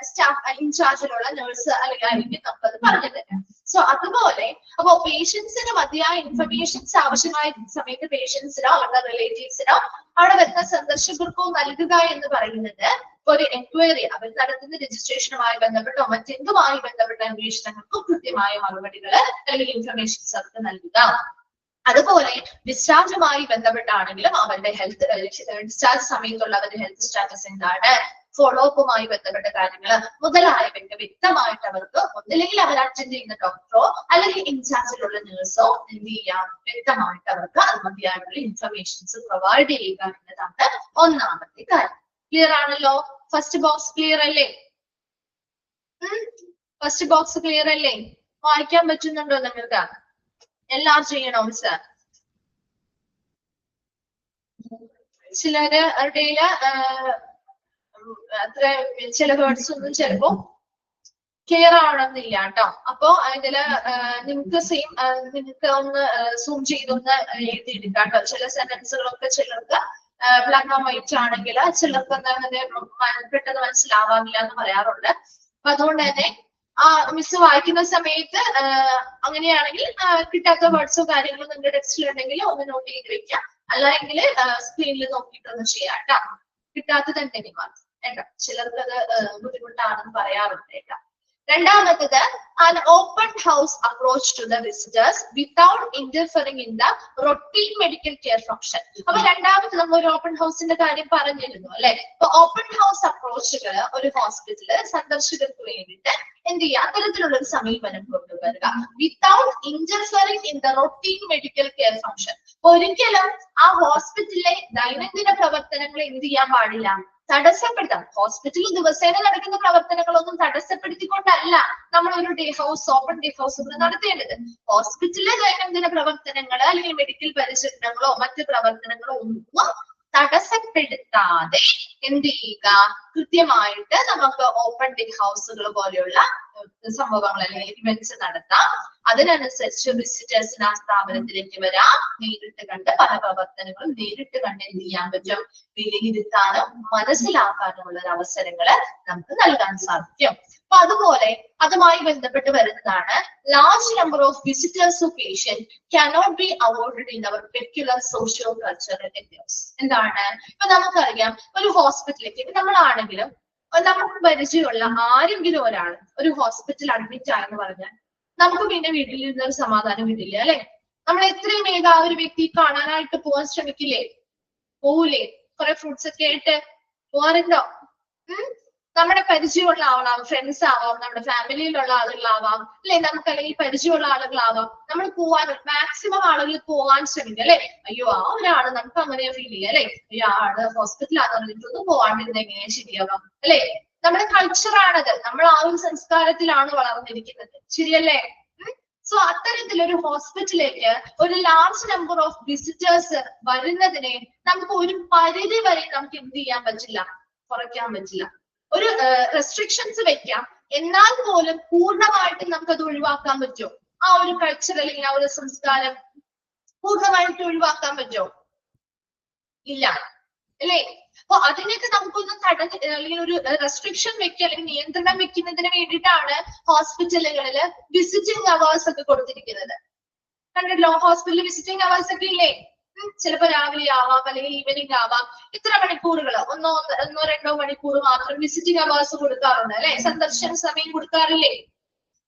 സ്റ്റാഫ് ഇൻചാർജിലുള്ള നഴ്സ് അല്ലെങ്കിൽ നമുക്കത് പറഞ്ഞു തരാം. സോ അതുപോലെ അപ്പൊ പേഷ്യൻസിന് മതിയായ ഇൻഫർമേഷൻസ് ആവശ്യമായ സമയത്ത് പേഷ്യൻസിനോ അവരുടെ റിലേറ്റീവ്സിനോ അവിടെ വരുന്ന സന്ദർശകർക്കോ നൽകുക എന്ന് പറയുന്നത് ഒരു എൻക്വയറി അവർ നടത്തുന്ന രജിസ്ട്രേഷനുമായി ബന്ധപ്പെട്ടോ മറ്റെന്തുമായി ബന്ധപ്പെട്ട അന്വേഷണങ്ങൾക്കും കൃത്യമായ മറുപടികൾ അല്ലെങ്കിൽ ഇൻഫർമേഷൻസ് അവർക്ക് നൽകുക. അതുപോലെ ഡിസ്ചാർജുമായി ബന്ധപ്പെട്ടാണെങ്കിലും അവരുടെ ഹെൽത്ത് ഡിസ്ചാർജ് സമയത്തുള്ള അവരുടെ ഹെൽത്ത് സ്റ്റാറ്റസ് എന്താണ്, ഫോളോ അപ്പുമായി ബന്ധപ്പെട്ട കാര്യങ്ങൾ മുതലായവയൊക്കെ വ്യക്തമായിട്ട് അവർക്ക് ഒന്നില്ലെങ്കിൽ അവർ അറ്റൻഡ് ചെയ്യുന്ന ഡോക്ടറോ അല്ലെങ്കിൽ ഇൻചാർജിലുള്ള നേഴ്സോ എന്ത് ചെയ്യാം, വ്യക്തമായിട്ട് അവർക്ക് അത് മതിയായിട്ടുള്ള ഇൻഫർമേഷൻസ് പ്രൊവൈഡ് ചെയ്യുക എന്നതാണ് ഒന്നാമത്തെ കാര്യം. ക്ലിയർ ആണല്ലോ? ഫസ്റ്റ് ബോക്സ് ക്ലിയർ അല്ലേ? ഫസ്റ്റ് ബോക്സ് ക്ലിയർ അല്ലേ? വായിക്കാൻ പറ്റുന്നുണ്ടോ നിങ്ങൾക്ക്? എല്ലാം ചെയ്യണോ മിസ്? ചിലരുടെ അത്ര ചില വേർഡ്സ് ഒന്നും ചിലപ്പോ ക്ലിയർ ആവണമെന്നില്ല കേട്ടോ. അപ്പൊ ഇതില് നിങ്ങൾക്ക് നിങ്ങൾക്ക് ഒന്ന് സൂം ചെയ്തൊന്ന് എഴുതിയെടുക്കാം കേട്ടോ. ചില സെന്റൻസുകളൊക്കെ ചിലർക്ക് ബ്ലാക്ക് ആൻഡ് വൈറ്റ് ആണെങ്കിൽ ചിലർക്ക് അങ്ങനെ പെട്ടെന്ന് മനസ്സിലാവാറില്ല എന്ന് പറയാറുണ്ട്. അപ്പൊ അതുകൊണ്ട് തന്നെ ആ മിസ് വായിക്കുന്ന സമയത്ത് അങ്ങനെയാണെങ്കിൽ കിട്ടാത്ത വേർഡ്സോ കാര്യങ്ങളോ നിങ്ങളുടെ ടെക്സ്റ്റിൽ ഉണ്ടെങ്കിൽ ഒന്ന് നോട്ട് ചെയ്ത് വെക്കാം, അല്ലെങ്കിൽ സ്ക്രീനിൽ നോക്കിയിട്ടൊന്ന് ചെയ്യാം കേട്ടോ. കിട്ടാത്തത് എന്തെങ്കിലും കേട്ടോ, ചിലർക്ക് അത് ബുദ്ധിമുട്ടാണെന്ന് പറയാറുണ്ട് കേട്ടോ. രണ്ടാമത്തത് an open house approach to the visitors without interfering in the routine medical care function. അപ്പൊ രണ്ടാമത് നമ്മൾ ഒരു ഓപ്പൺ ഹൗസിന്റെ കാര്യം പറഞ്ഞിരുന്നു അല്ലെ? അപ്പൊ ഓപ്പൺ ഹൗസ് അപ്രോച്ചുകൾ ഒരു ഹോസ്പിറ്റല് സന്ദർശകർക്ക് വേണ്ടിയിട്ട് എന്ത് ചെയ്യുക, അത്തരത്തിലുള്ള ഒരു സമീപനം കൊണ്ടുവരിക without interfering in the routine medical care function. ഒരിക്കലും ആ ഹോസ്പിറ്റലിലെ ദൈനംദിന പ്രവർത്തനങ്ങൾ എന്ത് ചെയ്യാൻ പാടില്ല, തടസ്സപ്പെടുത്താം. ഹോസ്പിറ്റലിൽ ദിവസേന നടക്കുന്ന പ്രവർത്തനങ്ങളൊന്നും തടസ്സപ്പെടുത്തിക്കൊണ്ടല്ല നമ്മൾ ഒരു ഡേ ഹൗസ് ഓപ്പൺ ഡേ ഹൗസുകൾ നടത്തേണ്ടത്. ഹോസ്പിറ്റലിലെ ദൈനംദിന പ്രവർത്തനങ്ങൾ അല്ലെങ്കിൽ മെഡിക്കൽ പരിചരണങ്ങളോ മറ്റ് പ്രവർത്തനങ്ങളോ ഒന്നും തടസ്സപ്പെടുത്താതെ എന്ത് ചെയ്യുക, കൃത്യമായിട്ട് നമുക്ക് ഓപ്പൺ ഡേ ഹൗസുകൾ പോലെയുള്ള സംഭവങ്ങൾ അല്ലെങ്കിൽ ഇവന്റ്സ് നടത്താം. അതിനനുസരിച്ച് വിസിറ്റേഴ്സിന് ആ സ്ഥാപനത്തിലേക്ക് വരാം, നേരിട്ട് കണ്ട് പല പ്രവർത്തനങ്ങളും നേരിട്ട് കണ്ട് എന്ത് ചെയ്യാൻ പറ്റും, വിലയിരുത്താനും മനസ്സിലാക്കാനുമുള്ള അവസരങ്ങള് നമുക്ക് നൽകാൻ സാധിക്കും. അപ്പൊ അതുപോലെ അതുമായി ബന്ധപ്പെട്ട് വരുന്നതാണ് large number of visitors of patient cannot be avoided in our peculiar socio cultural areas. എന്താണ്, ഇപ്പൊ നമുക്കറിയാം ഒരു ഹോസ്പിറ്റലിലേക്ക് നമ്മളാണെങ്കിലും നമുക്ക് പരിചയമുള്ള ആരെങ്കിലും ഒരാൾ ഒരു ഹോസ്പിറ്റൽ അഡ്മിറ്റ് ആയെന്ന് പറഞ്ഞാൽ നമുക്ക് പിന്നെ വീട്ടിലിരുന്ന ഒരു സമാധാനം കിട്ടില്ല അല്ലെ? നമ്മൾ എത്രയും വേഗം ആ ഒരു വ്യക്തി കാണാനായിട്ട് പോകാൻ ശ്രമിക്കില്ലേ? പോവില്ലേ? കുറെ ഫ്രൂട്ട്സ് ഒക്കെ ആയിട്ട് പോവാറുണ്ടോ? നമ്മുടെ പരിചയമുള്ള ആളാവാം, ഫ്രണ്ട്സ് ആവാം, നമ്മുടെ ഫാമിലിയിലുള്ള ആളുകളാവാം അല്ലെ, നമുക്ക് അല്ലെങ്കിൽ പരിചയമുള്ള ആളുകളാവാം. നമ്മൾ പോവാൻ മാക്സിമം ആളുകൾ പോവാൻ ശ്രമിക്കുക അല്ലെ? അയ്യോ ആ ഒരാള് നമുക്ക് അങ്ങനെ ഫീൽ ചെയ്യാം അല്ലെ? അയ്യോ ആള് ഹോസ്പിറ്റലാന്ന് പറഞ്ഞിട്ടൊന്നും പോവാണ്ടിരുന്ന എങ്ങനെയാ ശരിയാവാം അല്ലെ? നമ്മുടെ കൾച്ചറാണത്, നമ്മൾ ആ ഒരു സംസ്കാരത്തിലാണ് വളർന്നിരിക്കുന്നത്, ശരിയല്ലേ? സോ അത്തരത്തിലൊരു ഹോസ്പിറ്റലിലേക്ക് ഒരു ലാർജ് നമ്പർ ഓഫ് വിസിറ്റേഴ്സ് വരുന്നതിനെ നമുക്ക് ഒരു പരിധി വരെ നമുക്ക് എന്ത് ചെയ്യാൻ പറ്റില്ല, കുറയ്ക്കാൻ പറ്റില്ല. ഒരു റെസ്ട്രിക്ഷൻസ് വെക്കാം, എന്നാൽ പോലും പൂർണ്ണമായിട്ട് പൂർണ്ണമായിട്ടും നമുക്കത് ഒഴിവാക്കാൻ പറ്റുമോ? ആ ഒരു കൾച്ചർ അല്ലെങ്കിൽ ആ ഒരു സംസ്കാരം പൂർണ്ണമായിട്ട് ഒഴിവാക്കാൻ പറ്റുമോ? ഇല്ല അല്ലേ? അപ്പൊ അതിനൊക്കെ നമുക്കൊന്ന് അല്ലെങ്കിൽ ഒരു റെസ്ട്രിക്ഷൻ വെക്കുക അല്ലെങ്കിൽ നിയന്ത്രണം വെക്കുന്നതിന് വേണ്ടിയിട്ടാണ് ഹോസ്പിറ്റലുകളിൽ വിസിറ്റിംഗ് അവേഴ്സ് ഒക്കെ കൊടുത്തിരിക്കുന്നത്. കണ്ടല്ലോ, ഹോസ്പിറ്റലിൽ വിസിറ്റിംഗ് അവേഴ്സ് ഒക്കെ ഇല്ലേ? ചിലപ്പോ രാവിലെ ആവാം അല്ലെങ്കിൽ ഈവനിങ് ആവാം. ഇത്ര മണിക്കൂറുകൾ, ഒന്നോ രണ്ടോ മണിക്കൂർ മാത്രം വിസിറ്റിംഗ് അവേഴ്സ് കൊടുക്കാറുണ്ട് അല്ലെ? സന്ദർശന സമയം കൊടുക്കാറില്ലേ?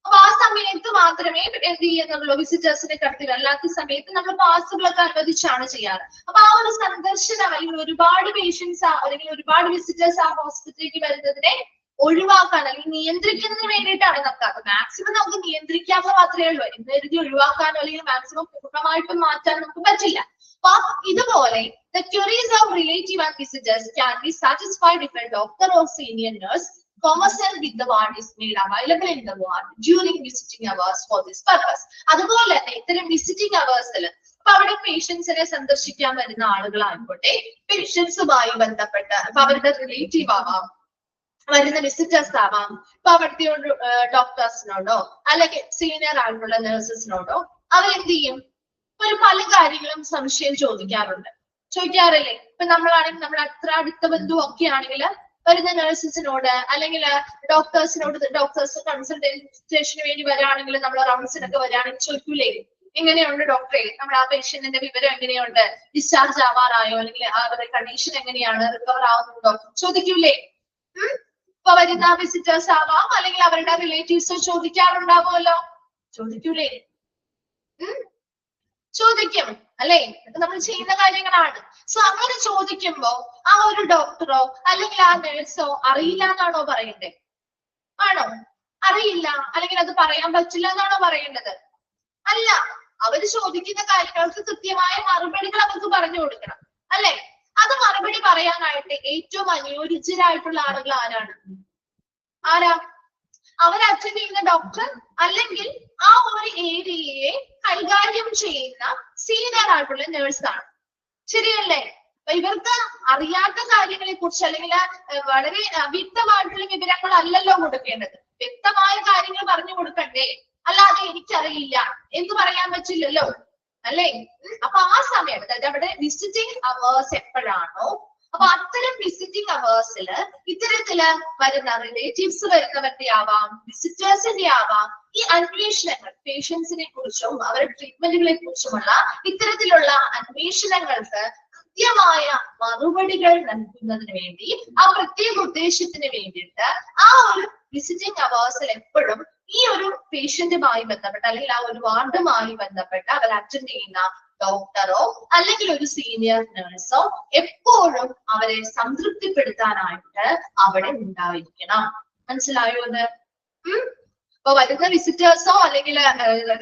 അപ്പൊ ആ സമയത്ത് മാത്രമേ എന്ത് ചെയ്യുന്നുള്ളൂ, വിസിറ്റേഴ്സിനെ കടത്തില്ല. അല്ലാത്ത സമയത്ത് നമ്മൾ പാസുകളൊക്കെ അനുവദിച്ചാണ് ചെയ്യാറ്. അപ്പൊ ആ ഒരു സന്ദർശനം അല്ലെങ്കിൽ ഒരുപാട് പേഷ്യൻസ് അല്ലെങ്കിൽ ഒരുപാട് വിസിറ്റേഴ്സ് ആ ഹോസ്പിറ്റലിലേക്ക് വരുന്നതിനെ ഒഴിവാക്കാൻ അല്ലെങ്കിൽ നിയന്ത്രിക്കുന്നതിന് വേണ്ടിയിട്ടാണ് നമുക്ക് മാക്സിമം നമുക്ക് നിയന്ത്രിക്കാമെന്ന് മാത്രമേ ഉള്ളൂ. എന്ന് കരുതി ഒഴിവാക്കാനോ അല്ലെങ്കിൽ മാക്സിമം പൂർണ്ണമായിട്ടും മാറ്റാൻ നമുക്ക് പറ്റില്ല. അപ്പൊ ഇതുപോലെ the queries of relative and visitors can be satisfied if a doctor or senior nurse conversant with the ward is made available in the ward during visiting hours for this purpose. അതുപോലെ തന്നെ ഇത്തരം വിസിറ്റിംഗ് അവേഴ്സിൽ അപ്പൊ അവിടെ പേഷ്യൻസിനെ സന്ദർശിക്കാൻ വരുന്ന ആളുകളായിക്കോട്ടെ, പേഷ്യൻസുമായി ബന്ധപ്പെട്ട അപ്പൊ അവരുടെ റിലേറ്റീവ് ആവാം, വരുന്ന വിസിറ്റേഴ്സ് ആവാം, ഇപ്പൊ അവിടുത്തെ ഡോക്ടേഴ്സിനോടോ അല്ലെങ്കിൽ സീനിയർ ആയിട്ടുള്ള നഴ്സസിനോടോ അവരെന്ത് ചെയ്യും, ഒരു പല കാര്യങ്ങളും സംശയം ചോദിക്കാറില്ലേ? ഇപ്പൊ നമ്മളാണെങ്കിൽ നമ്മുടെ അത്ര അടുത്ത ബന്ധു ഒക്കെ ആണെങ്കിൽ വരുന്ന നഴ്സസിനോട് അല്ലെങ്കിൽ ഡോക്ടേഴ്സ് കൺസൾട്ടേഷന് വേണ്ടി വരാണെങ്കിൽ നമ്മൾ റൗണ്ട്സിനൊക്കെ വരാണെങ്കിൽ ചോദിക്കൂലേ, എങ്ങനെയുണ്ട് ഡോക്ടറെ, നമ്മൾ ആ പേഷ്യന്റിന്റെ വിവരം എങ്ങനെയുണ്ട്, ഡിസ്ചാർജ് ആവാറായോ അല്ലെങ്കിൽ അവരുടെ കണ്ടീഷൻ എങ്ങനെയാണ്, റിക്കവർ ആവുന്നുണ്ടോ ചോദിക്കൂലേ? ഇപ്പൊ വരുന്ന വിസിറ്റേഴ്സ് ആവാം അല്ലെങ്കിൽ അവരുടെ റിലേറ്റീവ്സ് ചോദിക്കാറുണ്ടാവുമല്ലോ, ചോദിക്കൂലേ? ചോദിക്കും അല്ലെ? ഇത് നമ്മൾ ചെയ്യുന്ന കാര്യങ്ങളാണ്. സോ അങ്ങനെ ചോദിക്കുമ്പോ ആ ഒരു ഡോക്ടറോ അല്ലെങ്കിൽ ആ നേഴ്സോ അറിയില്ല എന്നാണോ പറയണ്ടേ? ആണോ? അറിയില്ല അല്ലെങ്കിൽ അത് പറയാൻ പറ്റില്ല എന്നാണോ പറയേണ്ടത്? അല്ല, അവര് ചോദിക്കുന്ന കാര്യങ്ങൾക്ക് കൃത്യമായ മറുപടികൾ അവർക്ക് പറഞ്ഞു കൊടുക്കണം അല്ലെ? അത് മറുപടി പറയാനായിട്ട് ഏറ്റവും അനുയോജ്യരായിട്ടുള്ള ആളുകൾ ആരാ? അവർ അറ്റൻഡ് ചെയ്യുന്ന ഡോക്ടർ അല്ലെങ്കിൽ ആ ഒരു ഏരിയയെ കൈകാര്യം ചെയ്യുന്ന സീനിയർ ആയിട്ടുള്ള നേഴ്സാണ്. ശരിയല്ലേ? അപ്പൊ ഇവർക്ക് അറിയാത്ത കാര്യങ്ങളെ കുറിച്ച് അല്ലെങ്കിൽ വളരെ അവ്യക്തമായിട്ടുള്ള വിവരങ്ങൾ അല്ലല്ലോ കൊടുക്കേണ്ടത്. വ്യക്തമായ കാര്യങ്ങൾ പറഞ്ഞു കൊടുക്കണ്ടേ? അല്ലാതെ എനിക്കറിയില്ല എന്ന് പറയാൻ പറ്റില്ലല്ലോ അല്ലേ? അപ്പൊ ആ സമയം അതായത് അവിടെ വിസിറ്റിംഗ് അവേഴ്സ് എപ്പോഴാണോ, അപ്പൊ അത്തരം വിസിറ്റിംഗ് അവേഴ്സിൽ ഇത്തരത്തില് വരുന്ന റിലേറ്റീവ്സ് വരുന്നവരുടെ ആവാം, വിസിറ്റേഴ്സിന്റെ ആവാം, ഈ അന്വേഷണങ്ങൾ പേഷ്യൻസിനെ കുറിച്ചും അവരുടെ ട്രീറ്റ്മെന്റുകളെ കുറിച്ചുമുള്ള ഇത്തരത്തിലുള്ള അന്വേഷണങ്ങൾക്ക് കൃത്യമായ മറുപടികൾ നൽകുന്നതിന് വേണ്ടി ആ പ്രത്യേക ഉദ്ദേശത്തിന് വേണ്ടിയിട്ട് ആ ഒരു വിസിറ്റിംഗ് അവേഴ്സിൽ എപ്പോഴും ഈ ഒരു പേഷ്യന്റുമായി ബന്ധപ്പെട്ട അല്ലെങ്കിൽ ആ ഒരു വാർഡുമായി ബന്ധപ്പെട്ട അവർ അറ്റൻഡ് ചെയ്യുന്ന ഡോക്ടറോ അല്ലെങ്കിൽ ഒരു സീനിയർ നഴ്സോ എപ്പോഴും അവരെ സംതൃപ്തിപ്പെടുത്താനായിട്ട് അവിടെ ഉണ്ടായിരിക്കണം. മനസ്സിലായോ ഇത്? അപ്പൊ വരുന്ന വിസിറ്റേഴ്സോ അല്ലെങ്കിൽ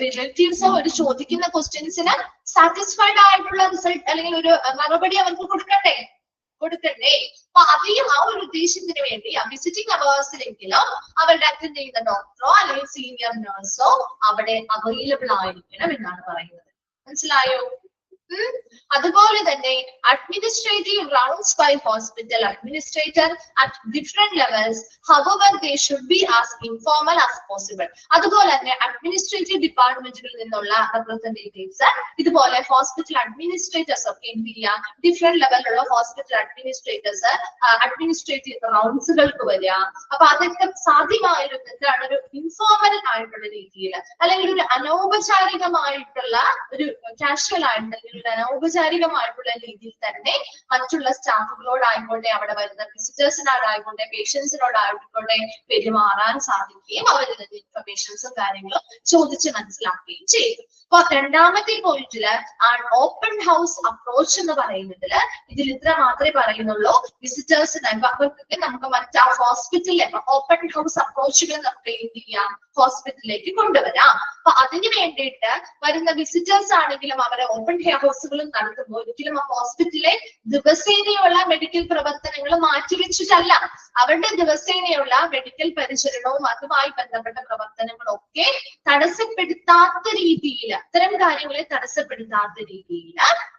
റിലേറ്റീവ്സോ ഒരു ചോദിക്കുന്ന ക്വസ്റ്റ്യൻസിന് സാറ്റിസ്ഫൈഡ് ആയിട്ടുള്ള റിസൾട്ട് അല്ലെങ്കിൽ ഒരു മറുപടി അവർക്ക് കൊടുക്കണ്ടേ? അപ്പൊ അധികം ആ ഒരു ഉദ്ദേശത്തിന് വേണ്ടി ആ വിസിറ്റിംഗ് അവേഴ്സിലെങ്കിലോ അവരുടെ അറ്റൻഡ് ചെയ്യുന്ന ഡോക്ടറോ അല്ലെങ്കിൽ സീനിയർ നഴ്സോ അവിടെ അവൈലബിൾ ആയിരിക്കണം എന്നാണ് പറയുന്നത്. മനസ്സിലായോ? അതുപോലെ തന്നെ administrative rounds by hospital administrator at different levels, however they should be as informal as possible. അതുപോലെ തന്നെ അഡ്മിനിസ്ട്രേറ്റീവ് ഡിപ്പാർട്ട്മെന്റുകളിൽ നിന്നുള്ള റെപ്രസെന്റേറ്റീവ്സ് ഇതുപോലെ ഹോസ്പിറ്റൽ അഡ്മിനിസ്ട്രേറ്റേഴ്സ് ഒക്കെ എന്ത് ചെയ്യാം, ഡിഫറെന്റ് ലെവലിലുള്ള ഹോസ്പിറ്റൽ അഡ്മിനിസ്ട്രേറ്റേഴ്സ് അഡ്മിനിസ്ട്രേറ്റീവ് റൗണ്ട്സുകൾക്ക് വരിക. അപ്പൊ അതൊക്കെ സാധ്യമായിരുന്നത് എന്താണ്, ഒരു ഇൻഫോർമൽ ആയിട്ടുള്ള രീതിയിൽ അല്ലെങ്കിൽ ഒരു അനൗപചാരികമായിട്ടുള്ള ഒരു കാഷ്വൽ ആയിട്ടുള്ള അനൗപചാരികമായിട്ടുള്ള രീതിയിൽ തന്നെ മറ്റുള്ള സ്റ്റാഫുകളോടായിക്കോട്ടെ, അവിടെ വരുന്ന വിസിറ്റേഴ്സിനോടായിക്കോട്ടെ, പേഷ്യൻസിനോടായിക്കോട്ടെ പെരുമാറാൻ സാധിക്കുകയും അവരിൽ നിന്ന് ഇൻഫർമേഷൻസും കാര്യങ്ങളും ചോദിച്ച് മനസ്സിലാക്കുകയും ചെയ്തു. അപ്പൊ രണ്ടാമത്തെ പോയിന്റില് ഓപ്പൺ ഹൗസ് അപ്രോച്ച് എന്ന് പറയുന്നതില് ഇതിൽ ഇത്ര മാത്രമേ പറയുന്നുള്ളൂ. വിസിറ്റേഴ്സിന് നമുക്ക് മറ്റാ ഹോസ്പിറ്റലിലെ ഓപ്പൺ ഹൗസ് അപ്രോച്ചുകൾ നമുക്ക് എന്ത് ചെയ്യാം, ഹോസ്പിറ്റലിലേക്ക് കൊണ്ടുവരാം. അപ്പൊ അതിന് വേണ്ടിയിട്ട് വരുന്ന വിസിറ്റേഴ്സ് ആണെങ്കിലും അവരെ ഓപ്പൺ ഹൗസുകളും നടത്തുമ്പോൾ ഒരിക്കലും ആ ഹോസ്പിറ്റലിലെ ദിവസേനയുള്ള മെഡിക്കൽ പ്രവർത്തനങ്ങൾ മാറ്റിവെച്ചിട്ടല്ല, അവരുടെ ദിവസേനയുള്ള മെഡിക്കൽ പരിചരണവും അതുമായി ബന്ധപ്പെട്ട പ്രവർത്തനങ്ങളൊക്കെ തടസ്സപ്പെടുത്താത്ത രീതിയിൽ, അത്തരം കാര്യങ്ങളെ തടസ്സപ്പെടുത്താത്ത രീതിയിൽ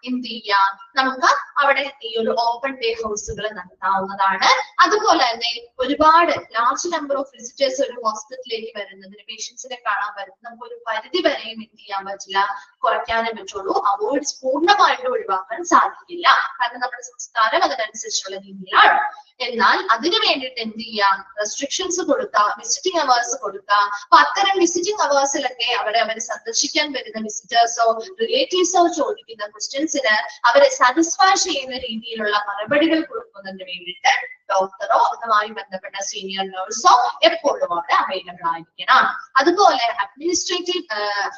എന്ത് ചെയ്യാം, നമുക്ക് അവിടെ ഈ ഒരു ഓപ്പൺ ഡേ ഹൗസുകൾ നടത്താവുന്നതാണ്. അതുപോലെ തന്നെ ഒരുപാട് ലാർജ് നമ്പർ ഓഫ് വിസിറ്റേഴ്സ് ഒരു ഹോസ്പിറ്റലിലേക്ക് വരുന്നതിന്, പേഷ്യൻസിനെ കാണാൻ വരുന്നത് നമുക്ക് ഒരു പരിധി വരെയും എന്ത് ചെയ്യാൻ പറ്റില്ല, കുറയ്ക്കാനേ പറ്റുള്ളൂ. അവോയ്ഡ്സ് പൂർണ്ണമായിട്ട് ഒഴിവാക്കാൻ സാധിക്കില്ല, കാരണം നമ്മുടെ സംസ്കാരം അതിനനുസരിച്ചുള്ള രീതിയിലാണ്. എന്നാൽ അതിനു വേണ്ടിയിട്ട് എന്ത് ചെയ്യാം, റെസ്ട്രിക്ഷൻസ് കൊടുക്കാം, വിസിറ്റിംഗ് അവേഴ്സ് കൊടുക്കാം. അപ്പൊ അത്തരം വിസിറ്റിംഗ് അവേഴ്സിലൊക്കെ അവർ സന്ദർശിക്കാൻ വരുന്ന വിസിറ്റേഴ്സോ റിലേറ്റീവ്സോ ചോദിക്കുന്ന ക്വസ്റ്റ്യൻസിന് അവരെ സാറ്റിസ്ഫൈ ചെയ്യുന്ന രീതിയിലുള്ള മറുപടികൾ കൊടുക്കുന്നതിന് വേണ്ടിയിട്ട് ഡോക്ടറോ അതുമായി ബന്ധപ്പെട്ട സീനിയർ നഴ്സോ എപ്പോഴും അവിടെ അവൈലബിൾ ആയിരിക്കണം. അതുപോലെ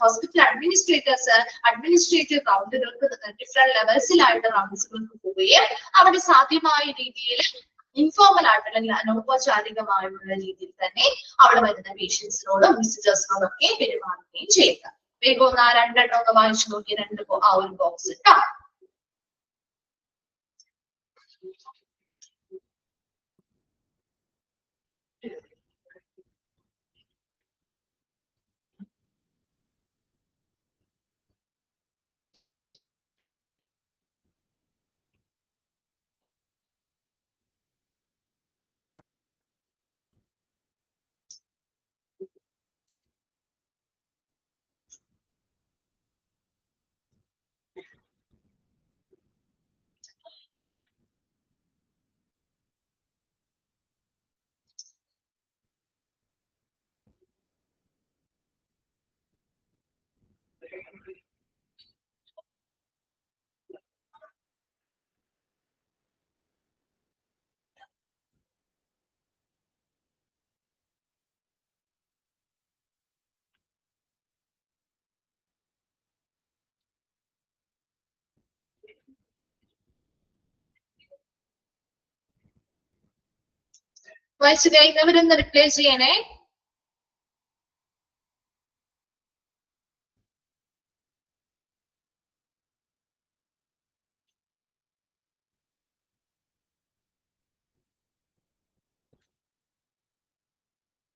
ഹോസ്പിറ്റൽ അഡ്മിനിസ്ട്രേറ്റേഴ്സ് അഡ്മിനിസ്ട്രേറ്റീവ് റൗണ്ടുകൾക്ക് ഡിഫറെന്റ് ലെവൽസിലായിട്ട് റൗണ്ട്സുകൾക്ക് പോവുകയും അവിടെ സാധ്യമായ രീതിയിൽ ഇൻഫോർമൽ ആയിട്ട് അല്ലെങ്കിൽ അനൗപചാരികമായിട്ടുള്ള രീതിയിൽ തന്നെ അവിടെ വരുന്ന പേഷ്യൻസിനോടും വിസിറ്റേഴ്സിനോടും ഒക്കെ പെരുമാറുകയും ചെയ്യുക. വേഗം ഒന്ന് ആ രണ്ടെണ്ണം ഒന്ന് വായിച്ചു നോക്കി, ആ ഒരു ബോക്സ് ഇട്ടോ. വായിച്ചു കഴിഞ്ഞവരൊന്ന് റിപ്ലൈ ചെയ്യണേ.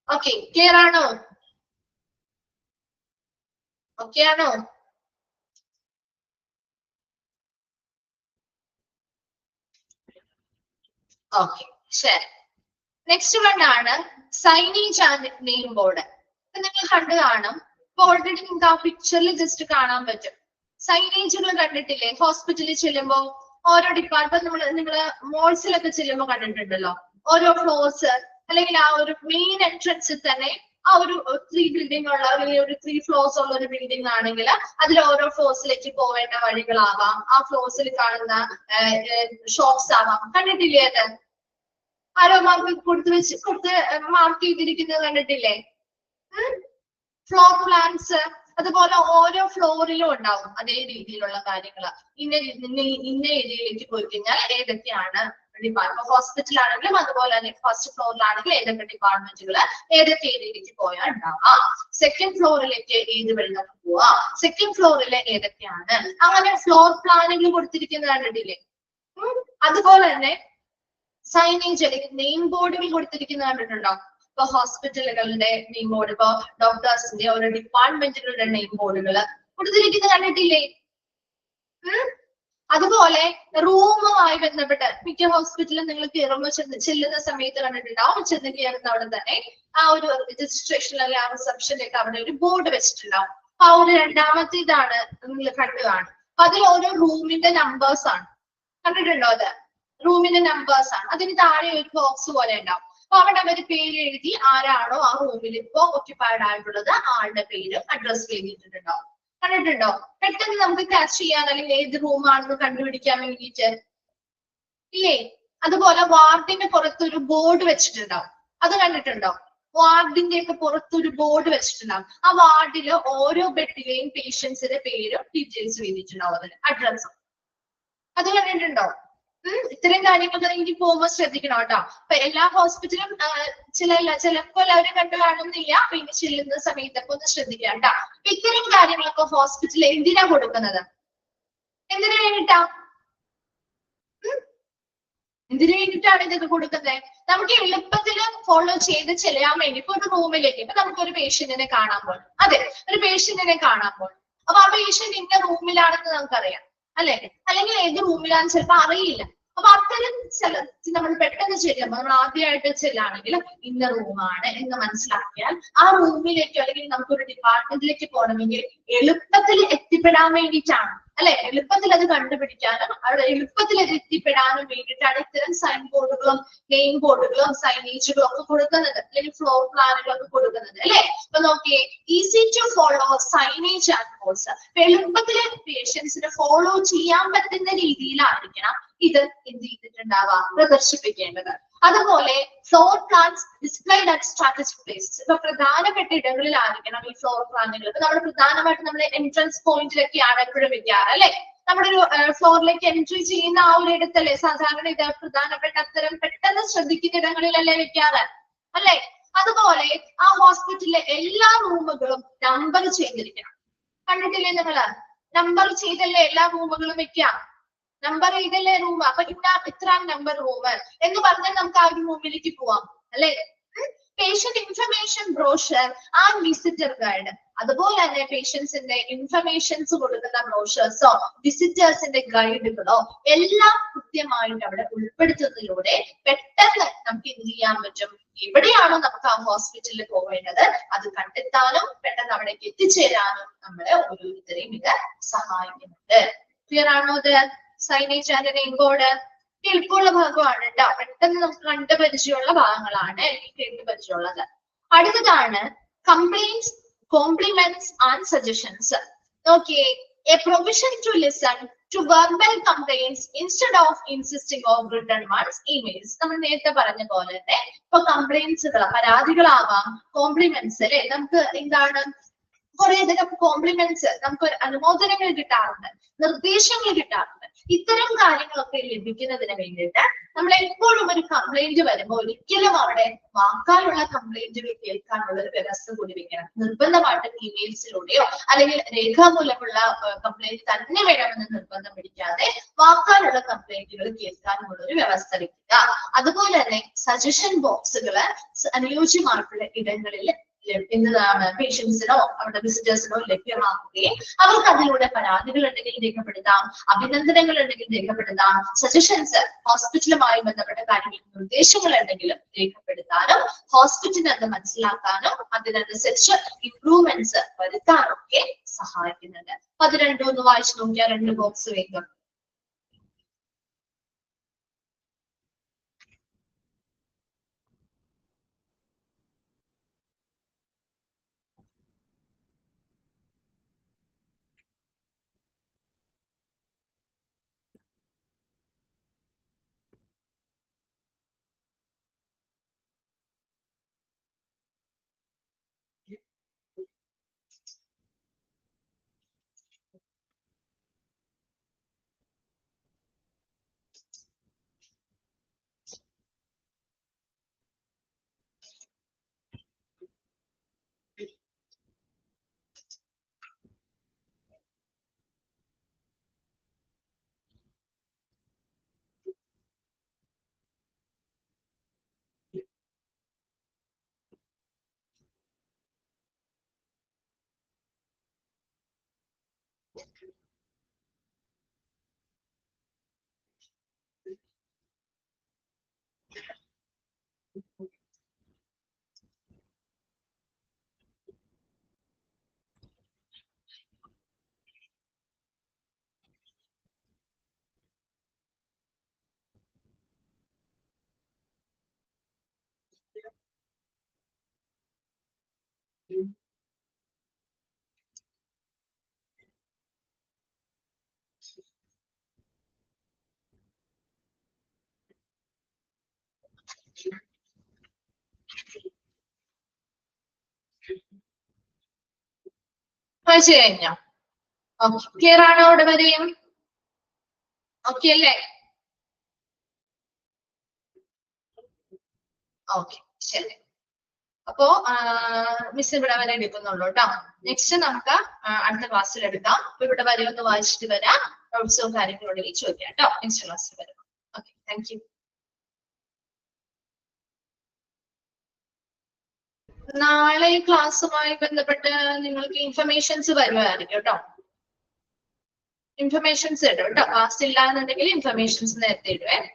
ഓക്കെ, ക്ലിയർ ആണോ? ഓക്കെ ആണോ? ഓക്കെ, ശരി. നെക്സ്റ്റ് വൺ ആണ് സൈനേജ് ആൻഡ് നെയിം ബോർഡ്. നിങ്ങൾ കണ്ടു കാണും. ഇപ്പൊ ഓൾറെഡി നിങ്ങൾക്ക് ആ പിക്ചറിൽ ജസ്റ്റ് കാണാൻ പറ്റും. സൈനേജുകൾ കണ്ടിട്ടില്ലേ? ഹോസ്പിറ്റലിൽ ചെല്ലുമ്പോ ഓരോ ഡിപ്പാർട്ട്മെന്റ് നിങ്ങള് മോൾസിലൊക്കെ ചെല്ലുമ്പോ കണ്ടിട്ടുണ്ടല്ലോ, ഓരോ ഫ്ലോർസ് അല്ലെങ്കിൽ ആ ഒരു മെയിൻ എൻട്രൻസിൽ തന്നെ ആ ഒരു 3 ബിൽഡിംഗ് ഉള്ള അല്ലെങ്കിൽ ഒരു 3 ഫ്ലോർസ് ഉള്ള ഒരു ബിൽഡിംഗ് ആണെങ്കിൽ അതിൽ ഓരോ ഫ്ലോർസിലേക്ക് പോവേണ്ട വഴികളാവാം, ആ ഫ്ലോർസിൽ കാണുന്ന ഷോപ്സ് ആവാം. കണ്ടിട്ടില്ലേ? അത് ആരോ കൊടുത്ത് മാർക്ക് ചെയ്തിരിക്കുന്നത് കണ്ടിട്ടില്ലേ? ഫ്ലോർ പ്ലാൻസ് അതുപോലെ ഓരോ ഫ്ലോറിലും ഉണ്ടാവും അതേ രീതിയിലുള്ള കാര്യങ്ങൾ. ഇന്ന ഏരിയയിലേക്ക് പോയി കഴിഞ്ഞാൽ ഏതൊക്കെയാണ് ഡിപ്പാർട്ട്മെന്റ്, ഹോസ്പിറ്റൽ ആണെങ്കിലും അതുപോലെ തന്നെ ഫസ്റ്റ് ഫ്ലോറിലാണെങ്കിൽ ഏതൊക്കെ ഡിപ്പാർട്ട്മെന്റുകൾ ഏതൊക്കെ ഏരിയയിലേക്ക് പോയാൽ ഉണ്ടാവാം, സെക്കൻഡ് ഫ്ലോറിലേക്ക് ഏത് വഴി നമുക്ക് പോവാം, സെക്കൻഡ് ഫ്ലോറിൽ ഏതൊക്കെയാണ്, അങ്ങനെ ഫ്ലോർ പ്ലാനുകൾ കൊടുത്തിരിക്കുന്നത് കണ്ടിട്ടില്ലേ? അതുപോലെ തന്നെ സൈനേജ് അല്ലെങ്കിൽ നെയിം ബോർഡുകൾ കൊടുത്തിരിക്കുന്നത് കണ്ടിട്ടുണ്ടോ? ഇപ്പൊ ഹോസ്പിറ്റലുകളുടെ നെയിം ബോർഡ്, ഇപ്പൊ ഡോക്ടേഴ്സിന്റെ ഓരോ ഡിപ്പാർട്ട്മെന്റുകളുടെ നെയിം ബോർഡുകൾ കൊടുത്തിരിക്കുന്നത് കണ്ടിട്ടില്ലേ? അതുപോലെ റൂമുമായി ബന്ധപ്പെട്ട് മിക്ക ഹോസ്പിറ്റലും നിങ്ങൾ കയറുമ്പോൾ ചെല്ലുന്ന സമയത്ത് കണ്ടിട്ടുണ്ടാവും, ചെന്ന് കയറുന്ന അവിടെ തന്നെ ആ ഒരു രജിസ്ട്രേഷൻ അല്ലെങ്കിൽ ആ റിസപ്ഷനിലേക്ക് അവിടെ ഒരു ബോർഡ് വെച്ചിട്ടുണ്ടാവും. അപ്പൊ ആ ഒരു രണ്ടാമത്തെ ഇതാണ് നിങ്ങൾ കണ്ടു കാണും. അപ്പൊ അതിൽ ഓരോ റൂമിന്റെ നമ്പേഴ്സ് ആണ്. കണ്ടിട്ടുണ്ടോ? അത് റൂമിന്റെ നമ്പേഴ്സ് ആണ്. അതിന് താഴെ ഒരു ബോക്സ് പോലെ ഉണ്ടാവും. അപ്പൊ അവിടെ അവര് പേര് എഴുതി ആരാണോ ആ റൂമിൽ ഇപ്പോ ഓക്യുപ്പൈഡ് ആയിട്ടുള്ളത് ആളുടെ പേരും അഡ്രസ് എഴുതിയിട്ടുണ്ടാവും. കണ്ടിട്ടുണ്ടോ? പെട്ടെന്ന് നമുക്ക് ക്യാച്ച് ചെയ്യാൻ അല്ലെങ്കിൽ ഏത് റൂമാണെന്ന് കണ്ടുപിടിക്കാൻ വേണ്ടിയിട്ട് ഇല്ലേ? അതുപോലെ വാർഡിന്റെ പുറത്തൊരു ബോർഡ് വെച്ചിട്ടുണ്ടാവും. അത് കണ്ടിട്ടുണ്ടോ? വാർഡിന്റെ ഒക്കെ പുറത്തൊരു ബോർഡ് വെച്ചിട്ടുണ്ടാവും. ആ വാർഡില് ഓരോ ബെഡിലെയും പേഷ്യൻസിന്റെ പേരും ഡീറ്റെയിൽസും എഴുതിയിട്ടുണ്ടാവും, അതിന് അഡ്രസ്സും. അത് കണ്ടിട്ടുണ്ടോ? ഇത്തരം കാര്യങ്ങൾ ഇനി പോകുമ്പോൾ ശ്രദ്ധിക്കണം കേട്ടോ. അപ്പൊ എല്ലാ ഹോസ്പിറ്റലും ചിലപ്പോൾ എല്ലാവരും കണ്ടു കാണുന്നില്ല, പിന്നെ ചെല്ലുന്ന സമയത്തൊക്കെ ഒന്ന് ശ്രദ്ധിക്കുക കേട്ടോ. അപ്പൊ ഇത്തരം കാര്യങ്ങളൊക്കെ ഹോസ്പിറ്റലിൽ എന്തിനാ കൊടുക്കുന്നത്? എന്തിനു വേണ്ടിട്ടാ? എന്തിനു വേണ്ടിയിട്ടാണ് ഇതൊക്കെ കൊടുക്കുന്നത്? നമുക്ക് എളുപ്പത്തിൽ ഫോളോ ചെയ്ത് ചെയ്യാൻ വേണ്ടി. ഇപ്പൊ ഒരു റൂമിലേക്ക് ഇപ്പൊ നമുക്കൊരു പേഷ്യന്റിനെ കാണാൻ പോകണം. അതെ, ഒരു പേഷ്യന്റിനെ കാണാൻ പോകണം. അപ്പൊ ആ പേഷ്യന്റ് ഇന്ന റൂമിലാണെന്ന് നമുക്കറിയാം അല്ലെ, അല്ലെങ്കിൽ ഏത് റൂമിലാണെന്ന് ചിലപ്പോ അറിയില്ല. അപ്പൊ അത്തരം നമ്മൾ പെട്ടെന്ന് ചെല്ലുമ്പോൾ നമ്മൾ ആദ്യമായിട്ട് ചെല്ലാണെങ്കിൽ ഇന്ന റൂമാണ് എന്ന് മനസ്സിലാക്കിയാൽ ആ റൂമിലേക്ക് അല്ലെങ്കിൽ നമുക്കൊരു ഡിപ്പാർട്ട്മെന്റിലേക്ക് പോകണമെങ്കിൽ എളുപ്പത്തിൽ എത്തിപ്പെടാൻ വേണ്ടിയിട്ടാണ് അല്ലെ, എളുപ്പത്തിൽ അത് കണ്ടുപിടിക്കാനും അവിടെ എളുപ്പത്തിൽ അത് എത്തിപ്പെടാനും വേണ്ടിയിട്ടാണ് ഇത്തരം സൈൻ ബോർഡുകളും നെയിം ബോർഡുകളും സൈനേജുകളും ഒക്കെ കൊടുക്കുന്നത്, അല്ലെങ്കിൽ ഫ്ലോർ പ്ലാനുകളൊക്കെ കൊടുക്കുന്നത് അല്ലെ. അപ്പൊ നോക്കിയേ, easy to follow signage and boards. എളുപ്പത്തിൽ പേഷ്യൻസിന് ഫോളോ ചെയ്യാൻ പറ്റുന്ന രീതിയിലായിരിക്കണം ഇത് എന്ത് ചെയ്തിട്ടുണ്ടാവുക, പ്രദർശിപ്പിക്കേണ്ടത്. അതുപോലെ floor plans displayed at strategic places. ഇപ്പൊ പ്രധാനപ്പെട്ട ഇടങ്ങളിലായിരിക്കണം ഈ ഫ്ലോർ പ്ലാനുകൾ. ഇപ്പൊ നമ്മൾ പ്രധാനമായിട്ട് നമ്മുടെ എൻട്രൻസ് പോയിന്റിലൊക്കെയാണ് എപ്പോഴും വെക്കാറ് അല്ലെ. നമ്മുടെ ഒരു ഫ്ലോറിലേക്ക് എൻട്രി ചെയ്യുന്ന ആ ഒരു ഇടത്തല്ലേ സാധാരണ ഇത് പ്രധാനപ്പെട്ട അത്തരം പെട്ടെന്ന് ശ്രദ്ധിക്കുന്ന ഇടങ്ങളിലല്ലേ വെക്കാറ് അല്ലെ. അതുപോലെ ആ ഹോസ്പിറ്റലിലെ എല്ലാ റൂമുകളും നമ്പർ ചെയ്തിരിക്കണം. കണ്ടിട്ടില്ലേ നിങ്ങള്? നമ്പർ ചെയ്തല്ലേ എല്ലാ റൂമുകളും വെക്കാം. നമ്പർ ചെയ്തല്ലേ റൂം. അപ്പൊ ഇത്ര നമ്പർ റൂം എന്ന് പറഞ്ഞാൽ നമുക്ക് ആ ഒരു റൂമിലേക്ക് പോവാം അല്ലെ. Patient information brochure and visitor guide. അതുപോലെ തന്നെ പേഷ്യൻസിന്റെ ഇൻഫർമേഷൻസ് കൊടുക്കുന്ന ബ്രോഷേഴ്സോ വിസിറ്റേഴ്സിന്റെ ഗൈഡുകളോ എല്ലാം കൃത്യമായിട്ട് അവിടെ ഉൾപ്പെടുത്തുന്നതിലൂടെ പെട്ടെന്ന് നമുക്ക് എന്ത് ചെയ്യാൻ പറ്റും, എവിടെയാണോ നമുക്ക് ആ ഹോസ്പിറ്റലിൽ പോവേണ്ടത് അത് കണ്ടെത്താനും പെട്ടെന്ന് അവിടേക്ക് എത്തിച്ചേരാനും നമ്മളെ ഓരോരുത്തരെയും ഇത് സഹായിക്കുന്നുണ്ട്. ക്ലിയർ ആണോ? ഇത് സൈനേജ് ആൻഡ് നെയിം ബോർഡ് എളുപ്പമുള്ള ഭാഗമാണ് കേട്ടോ. പെട്ടെന്ന് നമുക്ക് കണ്ടു പരിചയമുള്ള ഭാഗങ്ങളാണ്, കേട്ട് പരിചയമുള്ളത്. അടുത്തതാണ് കംപ്ലൈന്റ്സ്, കോംപ്ലിമെന്റ്സ് ആൻഡ് സജഷൻസ്. നോക്കിയേ, a provision to listen to verbal complaints instead of insisting on written ones, emails. നമ്മൾ നേരത്തെ പറഞ്ഞ പോലെ തന്നെ ഇപ്പൊ കംപ്ലൈന്റ്സുകൾ, പരാതികളാവാം, കോംപ്ലിമെന്റ്സ് അല്ലെ. നമുക്ക് എന്താണ് കുറേയധികം കോംപ്ലിമെന്റ്സ്, നമുക്ക് അനുമോദനങ്ങൾ കിട്ടാറുണ്ട്, നിർദ്ദേശങ്ങൾ കിട്ടാറുണ്ട്. ഇത്തരം കാര്യങ്ങളൊക്കെ ലഭിക്കുന്നതിന് വേണ്ടിയിട്ട് നമ്മൾ എപ്പോഴും ഒരു കംപ്ലൈന്റ് വരുമ്പോൾ ഒരിക്കലും അവിടെ വാക്കാലുള്ള കംപ്ലൈന്റുകൾ കേൾക്കാനുള്ള ഒരു വ്യവസ്ഥ കൂടി വെക്കണം. നിർബന്ധമായിട്ട് ഇമെയിൽസിലൂടെയോ അല്ലെങ്കിൽ രേഖാമൂലമുള്ള കംപ്ലൈന്റ് തന്നെ വേണമെന്ന് നിർബന്ധം പിടിക്കാതെ വാക്കാലുള്ള കംപ്ലൈന്റുകൾ കേൾക്കാനുള്ള ഒരു വ്യവസ്ഥ വെക്കുക. അതുപോലെ തന്നെ സജഷൻ ബോക്സുകള് അനുയോജ്യമായിട്ടുള്ള ഇടങ്ങളിൽ എന്താണ് പേഷ്യൻസിനോ അവരുടെ വിസിറ്റേഴ്സിനോ ലഭ്യമാക്കുകയും അവർക്ക് അതിലൂടെ പരാതികൾ ഉണ്ടെങ്കിൽ രേഖപ്പെടുത്താം, അഭിനന്ദനങ്ങൾ ഉണ്ടെങ്കിൽ രേഖപ്പെടുത്താം, സജഷൻസ് ഹോസ്പിറ്റലുമായി ബന്ധപ്പെട്ട കാര്യങ്ങൾ നിർദ്ദേശങ്ങൾ ഉണ്ടെങ്കിലും രേഖപ്പെടുത്താനും ഹോസ്പിറ്റലിനെ അത് മനസ്സിലാക്കാനും അതിനനുസരിച്ച് ഇംപ്രൂവ്മെന്റ്സ് വരുത്താനും ഒക്കെ സഹായിക്കുന്നുണ്ട്. 12 ഒന്ന് വായിച്ചു നോക്കിയാൽ 2 ബോക്സ് വേഗം. വായിച്ചു കഴിഞ്ഞോ? ക്ലിയർ ആണോ അവിടെ വരെയും? ഓക്കെ അല്ലേ? ഓക്കെ, ശരി. അപ്പോ മിസ് ഇവിടെ വരെ എടുക്കുന്നുള്ളൂ കേട്ടോ. നെക്സ്റ്റ് നമുക്ക് അടുത്ത ക്ലാസ്സിൽ എടുക്കാം. അപ്പൊ ഇവിടെ വരെ ഒന്ന് വായിച്ചിട്ട് വരാം. നോട്ട്സും കാര്യങ്ങളോട് ചോദിക്കാം കേട്ടോ നെക്സ്റ്റ് ക്ലാസ്സിൽ വരാം. Okay, thank you. നാളെ ക്ലാസ്സുമായി ബന്ധപ്പെട്ട് നിങ്ങൾക്ക് ഇൻഫർമേഷൻസ് വരുമായിരിക്കും കേട്ടോ. ഇൻഫർമേഷൻസ് ഇടും കേട്ടോ. ക്ലാസ് ഇല്ല എന്നുണ്ടെങ്കിൽ ഇൻഫർമേഷൻസ് നേരത്തെ ഇടുവേ.